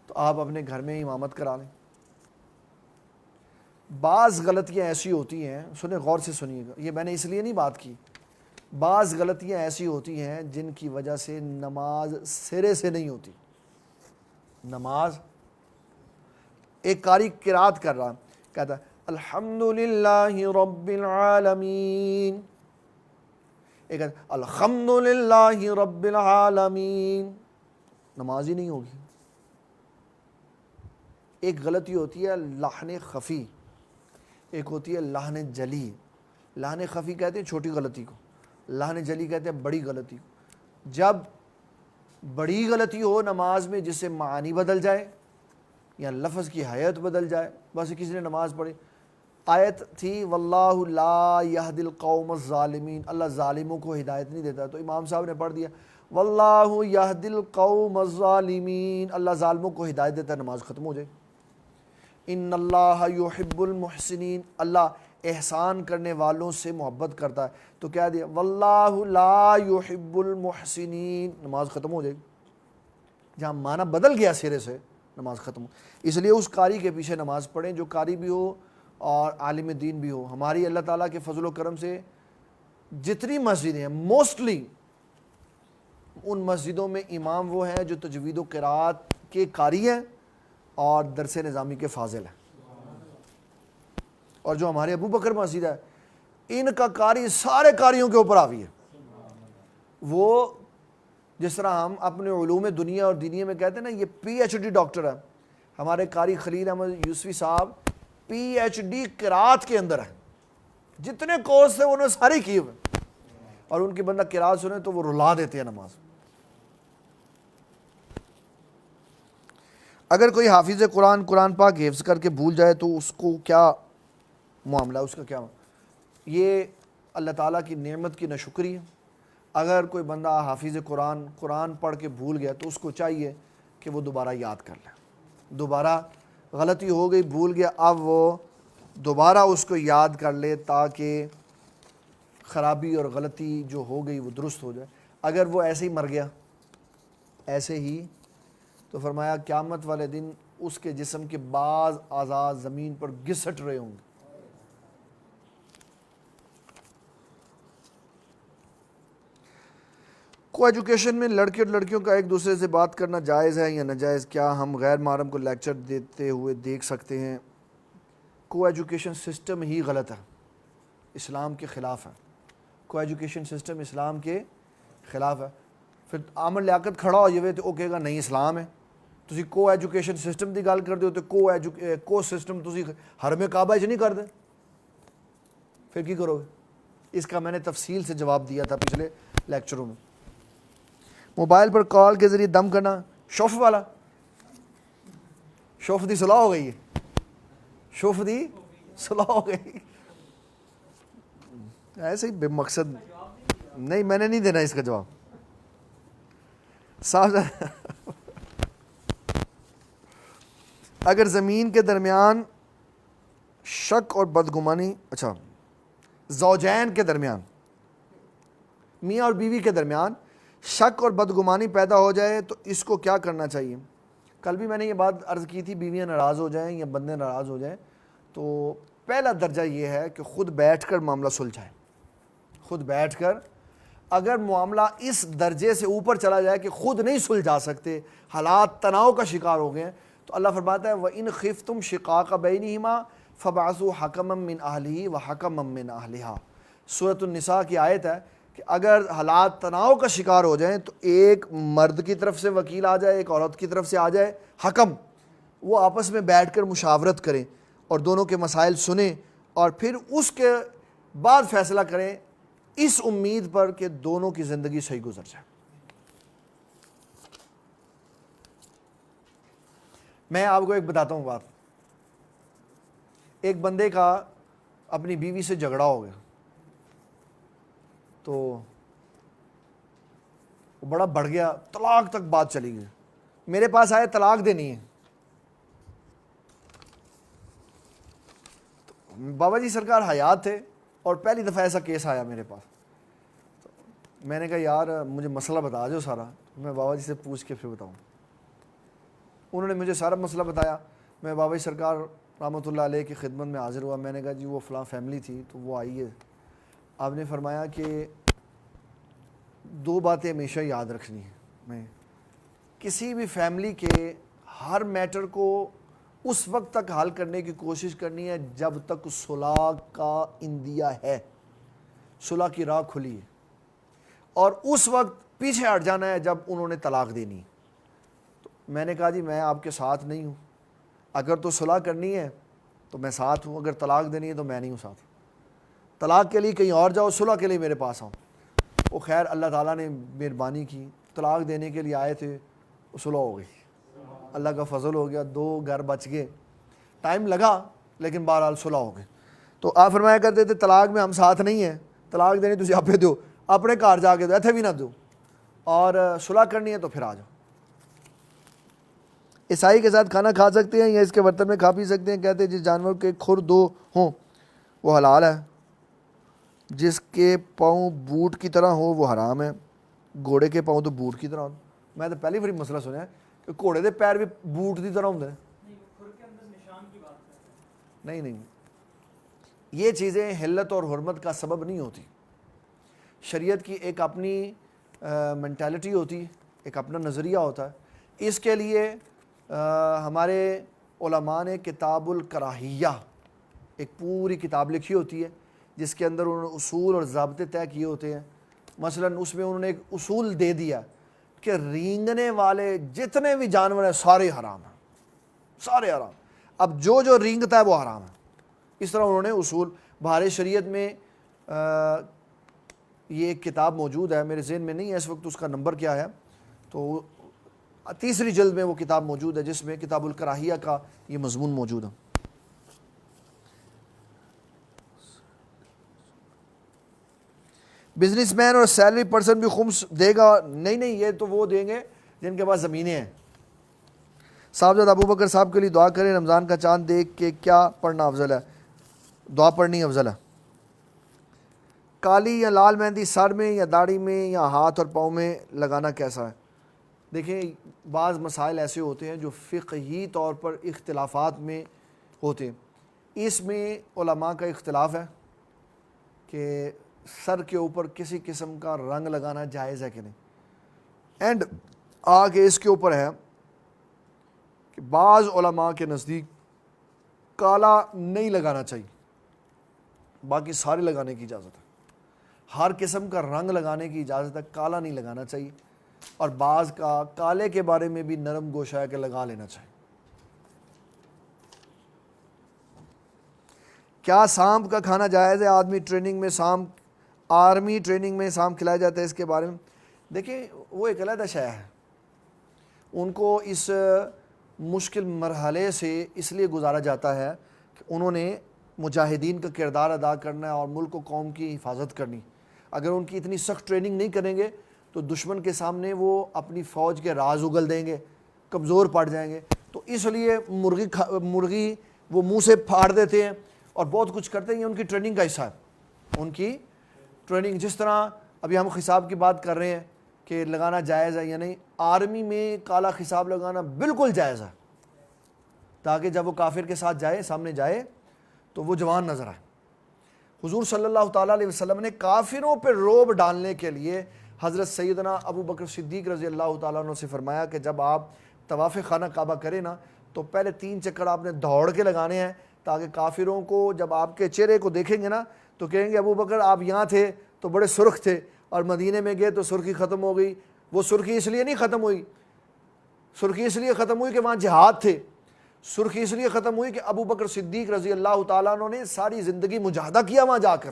تو آپ اپنے گھر میں امامت کرا لیں۔ بعض غلطیاں ایسی ہوتی ہیں، سنیں غور سے سنیے گا، یہ میں نے اس لیے نہیں بات کی، بعض غلطیاں ایسی ہوتی ہیں جن کی وجہ سے نماز سرے سے نہیں ہوتی۔ نماز ایک قاری قرات کر رہا کہتا ہے الحمدللہ رب العالمین، ایک کہتا ہے الحمدللہ رب العالمین، نماز ہی نہیں ہوگی۔ ایک غلطی ہوتی ہے لحن خفی، ایک ہوتی ہے لحن جلی۔ لحن خفی کہتے ہیں چھوٹی غلطی کو، لحن جلی کہتے ہیں بڑی غلطی کو۔ جب بڑی غلطی ہو نماز میں جس سے معانی بدل جائے یا لفظ کی حیت بدل جائے، بس کسی نے نماز پڑھی، آیت تھی واللہ لا یہدی القوم الظالمین، اللہ ظالموں کو ہدایت نہیں دیتا، تو امام صاحب نے پڑھ دیا واللہ یہدی القوم الظالمین، اللہ ظالموں کو ہدایت دیتا ہے، نماز ختم ہو جائے۔ ان اللہ یحب المحسنین، اللہ احسان کرنے والوں سے محبت کرتا ہے، تو کیا دیا واللہ لا یحب المحسنین، نماز ختم ہو جائے گی۔ جہاں معنی بدل گیا سرے سے نماز ختم ہو، اس لیے اس قاری کے پیچھے نماز پڑھیں جو قاری بھی ہو اور عالم دین بھی ہو۔ ہماری اللہ تعالیٰ کے فضل و کرم سے جتنی مسجدیں ہیں موسٹلی ان مسجدوں میں امام وہ ہیں جو تجوید و قرات کے قاری ہیں اور درس نظامی کے فاضل ہیں۔ اور جو ہمارے ابو بکر مسجد ہے ان کا قاری سارے قاریوں کے اوپر حاوی ہے۔ وہ جس طرح ہم اپنے علوم دنیا اور دینیہ میں کہتے ہیں نا یہ پی ایچ ڈی ڈاکٹر ہے، ہمارے قاری خلیل احمد یوسفی صاحب پی ایچ ڈی قرات کے اندر ہیں، جتنے کورس تھے انہوں نے سارے کیے ہوئے، اور ان کی بندہ قرات سنے تو وہ رلا دیتے ہیں نماز۔ اگر کوئی حافظ قرآن پاک حفظ کر کے بھول جائے تو اس کو کیا معاملہ، اس کا کیا معاملہ؟ یہ اللہ تعالیٰ کی نعمت کی ناشکری ہے۔ اگر کوئی بندہ حافظ قرآن پڑھ کے بھول گیا تو اس کو چاہیے کہ وہ دوبارہ یاد کر لے۔ دوبارہ غلطی ہو گئی، بھول گیا، اب وہ دوبارہ اس کو یاد کر لے تاکہ خرابی اور غلطی جو ہو گئی وہ درست ہو جائے۔ اگر وہ ایسے ہی مر گیا ایسے ہی، تو فرمایا قیامت والے دن اس کے جسم کے بعض اعضاء زمین پر گھسٹ رہے ہوں گے۔ کو ایجوکیشن میں لڑکے اور لڑکیوں کا ایک دوسرے سے بات کرنا جائز ہے یا ناجائز؟ کیا ہم غیر محرم کو لیکچر دیتے ہوئے دیکھ سکتے ہیں؟ کو ایجوکیشن سسٹم ہی غلط ہے۔ اسلام کے خلاف ہے. کو ایجوکیشن سسٹم اسلام کے خلاف ہے. پھر عامر لیاقت کھڑا ہو جائے تو وہ کہے گا نہیں اسلام ہے. تسی کو ایجوکیشن سسٹم دی گل کرتے ہو تو کو سسٹم تسی حرم کعبہ چ نہیں کر دے, پھر کی کرو گے؟ اس کا میں نے تفصیل سے جواب دیا تھا پچھلے لیکچروں میں. موبائل پر کال کے ذریعے دم کرنا شوف والا, شوف دی صلاح ہو گئی ہے, شوف دی صلاح ہو گئی. ایسے ہی بے مقصد نہیں, میں نے نہیں دینا اس کا جواب. صاحب اگر زمین کے درمیان شک اور بدگمانی, اچھا زوجین کے درمیان, میاں اور بیوی کے درمیان شک اور بدگمانی پیدا ہو جائے تو اس کو کیا کرنا چاہیے؟ کل بھی میں نے یہ بات عرض کی تھی, بیویاں ناراض ہو جائیں یا بندے ناراض ہو جائیں تو پہلا درجہ یہ ہے کہ خود بیٹھ کر معاملہ سلجھائیں. خود بیٹھ کر اگر معاملہ اس درجے سے اوپر چلا جائے کہ خود نہیں سلجھا سکتے, حالات تناؤ کا شکار ہو گئے ہیں, تو اللہ فرماتا ہے وَإِنْ خِفْتُمْ شِقَاقَ بَيْنِهِمَا فَبَعَثُوا حَكَمًا مِّنْ أَهْلِهِ وَحَكَمًا مِّنْ أَهْلِهَا. سورۃ النساء کی آیت ہے کہ اگر حالات تناؤ کا شکار ہو جائیں تو ایک مرد کی طرف سے وکیل آ جائے, ایک عورت کی طرف سے آ جائے حکم, وہ آپس میں بیٹھ کر مشاورت کریں اور دونوں کے مسائل سنیں اور پھر اس کے بعد فیصلہ کریں, اس امید پر کہ دونوں کی زندگی صحیح گزر جائے. میں آپ کو ایک بتاتا ہوں بات. ایک بندے کا اپنی بیوی سے جھگڑا ہو گیا تو وہ بڑا بڑھ گیا, طلاق تک بات چلی گئی. میرے پاس آئے طلاق دینی ہے. بابا جی سرکار حیات تھے اور پہلی دفعہ ایسا کیس آیا میرے پاس. میں نے کہا یار مجھے مسئلہ بتا دو سارا, میں بابا جی سے پوچھ کے پھر بتاؤں. انہوں نے مجھے سارا مسئلہ بتایا. میں بابا جی سرکار رحمۃ اللہ علیہ کی خدمت میں حاضر ہوا. میں نے کہا جی وہ فلاں فیملی تھی تو وہ آئی ہے. آپ نے فرمایا کہ دو باتیں ہمیشہ یاد رکھنی ہیں. میں کسی بھی فیملی کے ہر میٹر کو اس وقت تک حل کرنے کی کوشش کرنی ہے جب تک صلح کا اندیا ہے, صلح کی راہ کھلی ہے, اور اس وقت پیچھے ہٹ جانا ہے جب انہوں نے طلاق دینی ہے. تو میں نے کہا جی میں آپ کے ساتھ نہیں ہوں, اگر تو صلح کرنی ہے تو میں ساتھ ہوں, اگر طلاق دینی ہے تو میں نہیں ہوں ساتھ. طلاق کے لیے کہیں اور جاؤ, صلح کے لیے میرے پاس آؤ. وہ خیر اللہ تعالیٰ نے مہربانی کی, طلاق دینے کے لیے آئے تھے, وہ صلح ہو گئی, اللہ کا فضل ہو گیا, 2 گھر بچ گئے. ٹائم لگا لیکن بہرحال صلح ہو گئے. تو آپ فرمایا کرتے تھے طلاق میں ہم ساتھ نہیں ہیں, طلاق دینی تجھے آپ دو, اپنے گھر جا کے دو, ایتھے بھی نہ دو, اور صلح کرنی ہے تو پھر آ جاؤ. عیسائی کے ساتھ کھانا کھا سکتے ہیں یا اس کے برتن میں کھا پی سکتے ہیں؟ کہتے ہیں جس جانور کے کھر 2 ہوں وہ حلال ہے, جس کے پاؤں بوٹ کی طرح ہو وہ حرام ہے. گھوڑے کے پاؤں تو بوٹ کی طرح ہوں. میں تو پہلی بار مسئلہ سنیا کہ گھوڑے دے پیر بھی بوٹ کی طرح ہوندے ہیں. نہیں, یہ چیزیں حلت اور حرمت کا سبب نہیں ہوتی. شریعت کی ایک اپنی مینٹیلٹی ہوتی, ایک اپنا نظریہ ہوتا ہے. اس کے لیے ہمارے علماء نے کتاب الکراہیہ ایک پوری کتاب لکھی ہوتی ہے جس کے اندر انہوں نے اصول اور ضابطے طے کیے ہوتے ہیں. مثلا اس میں انہوں نے ایک اصول دے دیا کہ رینگنے والے جتنے بھی جانور ہیں سارے حرام ہیں, سارے حرام. اب جو رینگتا ہے وہ حرام ہے. اس طرح انہوں نے اصول, بہار شریعت میں یہ ایک کتاب موجود ہے, میرے ذہن میں نہیں ہے اس وقت اس کا نمبر کیا ہے, تو 3ری جلد میں وہ کتاب موجود ہے جس میں کتاب الکراہیہ کا یہ مضمون موجود ہے. بزنس مین اور سیلری پرسن بھی خمس دے گا؟ نہیں, یہ تو وہ دیں گے جن کے پاس زمینیں ہیں. صاحبزادہ ابو بکر صاحب کے لیے دعا کریں. رمضان کا چاند دیکھ کے کیا پڑھنا افضل ہے؟ دعا پڑھنی افضل ہے. کالی یا لال مہندی سر میں یا داڑھی میں یا ہاتھ اور پاؤں میں لگانا کیسا ہے؟ دیکھیں بعض مسائل ایسے ہوتے ہیں جو فقہی طور پر اختلافات میں ہوتے ہیں. اس میں علماء کا اختلاف ہے کہ سر کے اوپر کسی قسم کا رنگ لگانا جائز ہے کہ نہیں. اینڈ آگے اس کے اوپر ہے کہ بعض علماء کے نزدیک کالا نہیں لگانا چاہیے. باقی سارے لگانے کی اجازت ہے. ہر قسم کا رنگ لگانے کی اجازت ہے, کالا نہیں لگانا چاہیے, اور بعض کا کالے کے بارے میں بھی نرم گوشہ ہے کہ لگا لینا چاہیے. کیا سانپ کا کھانا جائز ہے؟ آرمی ٹریننگ میں سانپ کھلایا جاتا ہے, اس کے بارے میں دیکھیں, وہ ایک علیحدہ شے ہے. ان کو اس مشکل مرحلے سے اس لیے گزارا جاتا ہے کہ انہوں نے مجاہدین کا کردار ادا کرنا ہے اور ملک و قوم کی حفاظت کرنی. اگر ان کی اتنی سخت ٹریننگ نہیں کریں گے تو دشمن کے سامنے وہ اپنی فوج کے راز اگل دیں گے, کمزور پڑ جائیں گے. تو اس لیے مرغی وہ منہ سے پھاڑ دیتے ہیں اور بہت کچھ کرتے ہیں. یہ ان کی ٹریننگ کا حصہ ہے. ان کی ٹریننگ, جس طرح ابھی ہم خصاب کی بات کر رہے ہیں کہ لگانا جائز ہے یا نہیں, آرمی میں کالا خصاب لگانا بالکل جائز ہے, تاکہ جب وہ کافر کے ساتھ جائے, سامنے جائے, تو وہ جوان نظر آئے. حضور صلی اللہ تعالیٰ علیہ وسلم نے کافروں پہ روب ڈالنے کے لیے حضرت سیدنا ابو بکر صدیق رضی اللہ تعالیٰ عنہ سے فرمایا کہ جب آپ طواف خانہ کعبہ کریں نا, تو پہلے 3 چکر آپ نے دوڑ کے لگانے ہیں, تاکہ کافروں کو جب آپ کے چہرے کو دیکھیں گے نا تو کہیں گے ابو بکر آپ یہاں تھے تو بڑے سرخ تھے, اور مدینے میں گئے تو سرخی ختم ہو گئی. وہ سرخی اس لیے نہیں ختم ہوئی, سرخی اس لیے ختم ہوئی کہ وہاں جہاد تھے. سرخی اس لیے ختم ہوئی کہ ابو بکر صدیق رضی اللہ تعالیٰ عنہ نے ساری زندگی مجاہدہ کیا وہاں جا کر,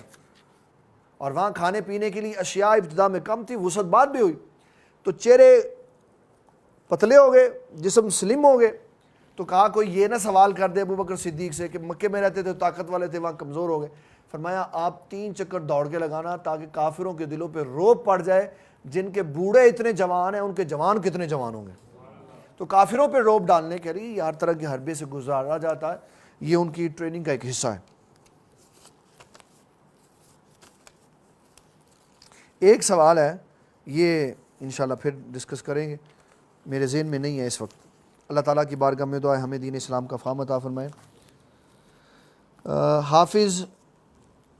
اور وہاں کھانے پینے کے لیے اشیاء ابتدا میں کم تھی, وسعت بعد بھی ہوئی. تو چہرے پتلے ہو گئے, جسم سلم ہو گئے. تو کہا کوئی یہ نہ سوال کر دے ابو بکر صدیق سے کہ مکے میں رہتے تھے طاقت والے تھے, وہاں کمزور ہو گئے. فرمایا آپ 3 چکر دوڑ کے لگانا, تاکہ کافروں کے دلوں پہ روب پڑ جائے, جن کے بوڑھے اتنے جوان ہیں ان کے جوان کتنے جوان ہوں گے. تو کافروں پہ روب ڈالنے کے لیے ہر طرح کے حربے سے گزارا جاتا ہے. یہ ان کی ٹریننگ کا ایک حصہ ہے. ایک سوال ہے, یہ انشاءاللہ پھر ڈسکس کریں گے, میرے ذہن میں نہیں ہے اس وقت. اللہ تعالیٰ کی بارگاہ میں دعا ہے ہمیں دین اسلام کا فہم عطا فرمائے. حافظ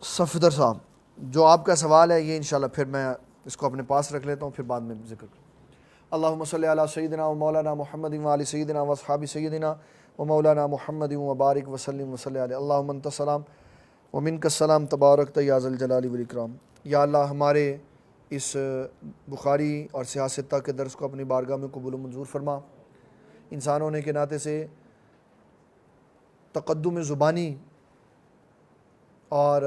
صفدر صاحب, جو آپ کا سوال ہے یہ انشاءاللہ پھر میں اس کو اپنے پاس رکھ لیتا ہوں, پھر بعد میں ذکر کروں. اللہم صلی علی سیدنا و مولانا محمد و علی سیدنا و اصحاب سیدنا و مولانا محمد و بارک وسلم وصلی علیہ. اللہم انت السلام و منک السلام تبارک یا ذا الجلال والاکرام. یا اللہ ہمارے اس بخاری اور سیاستہ کے درس کو اپنی بارگاہ میں قبول و منظور فرما. انسان ہونے کے ناطے سے تقدم زبانی اور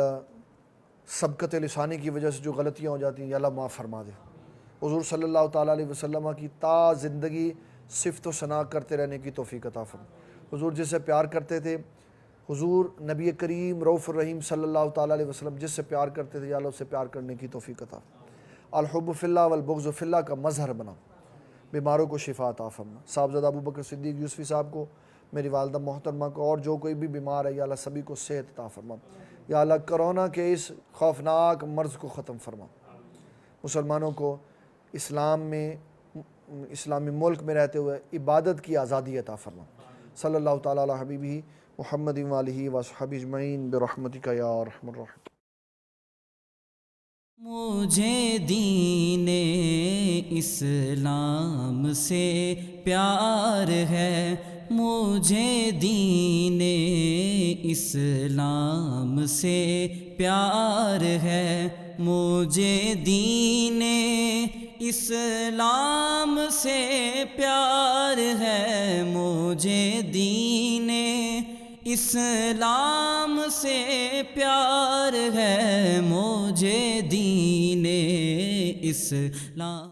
سبقت لسانی کی وجہ سے جو غلطیاں ہو جاتی ہیں یا اللہ معاف فرما دے. حضور صلی اللہ تعالیٰ علیہ وسلم کی تا زندگی صفت و ثنا کرتے رہنے کی توفیق عطا فرما. حضور جس سے پیار کرتے تھے, حضور نبی کریم رؤوف الرحیم صلی اللہ تعالیٰ علیہ وسلم جس سے پیار کرتے تھے, یا اللہ اس سے پیار کرنے کی توفیق عطا فرما. الحب فی اللہ والبغض فی اللہ کا مظہر بنا. بیماروں کو شفا عطا فرما. صاحبزادہ ابو بکر صدیق یوسفی صاحب کو, میری والدہ محترمہ کو, اور جو کوئی بھی بیمار ہے یا اللہ سبھی کو صحت عطا فرما. یا اللہ کرونا کے اس خوفناک مرض کو ختم فرما. مسلمانوں کو اسلام میں, اسلامی ملک میں رہتے ہوئے عبادت کی آزادی عطا فرما. صلی اللہ تعالیٰ علی حبیبہ محمد و آلہ و صحبہ اجمعین برحمتک یا ارحم الراحمین. مجھے دین اسلام سے پیار ہے, مجھے دین اسلام سے پیار ہے, مجھے دین اسلام سے پیار ہے, مجھے دین اسلام سے پیار ہے, مجھے دین اسلام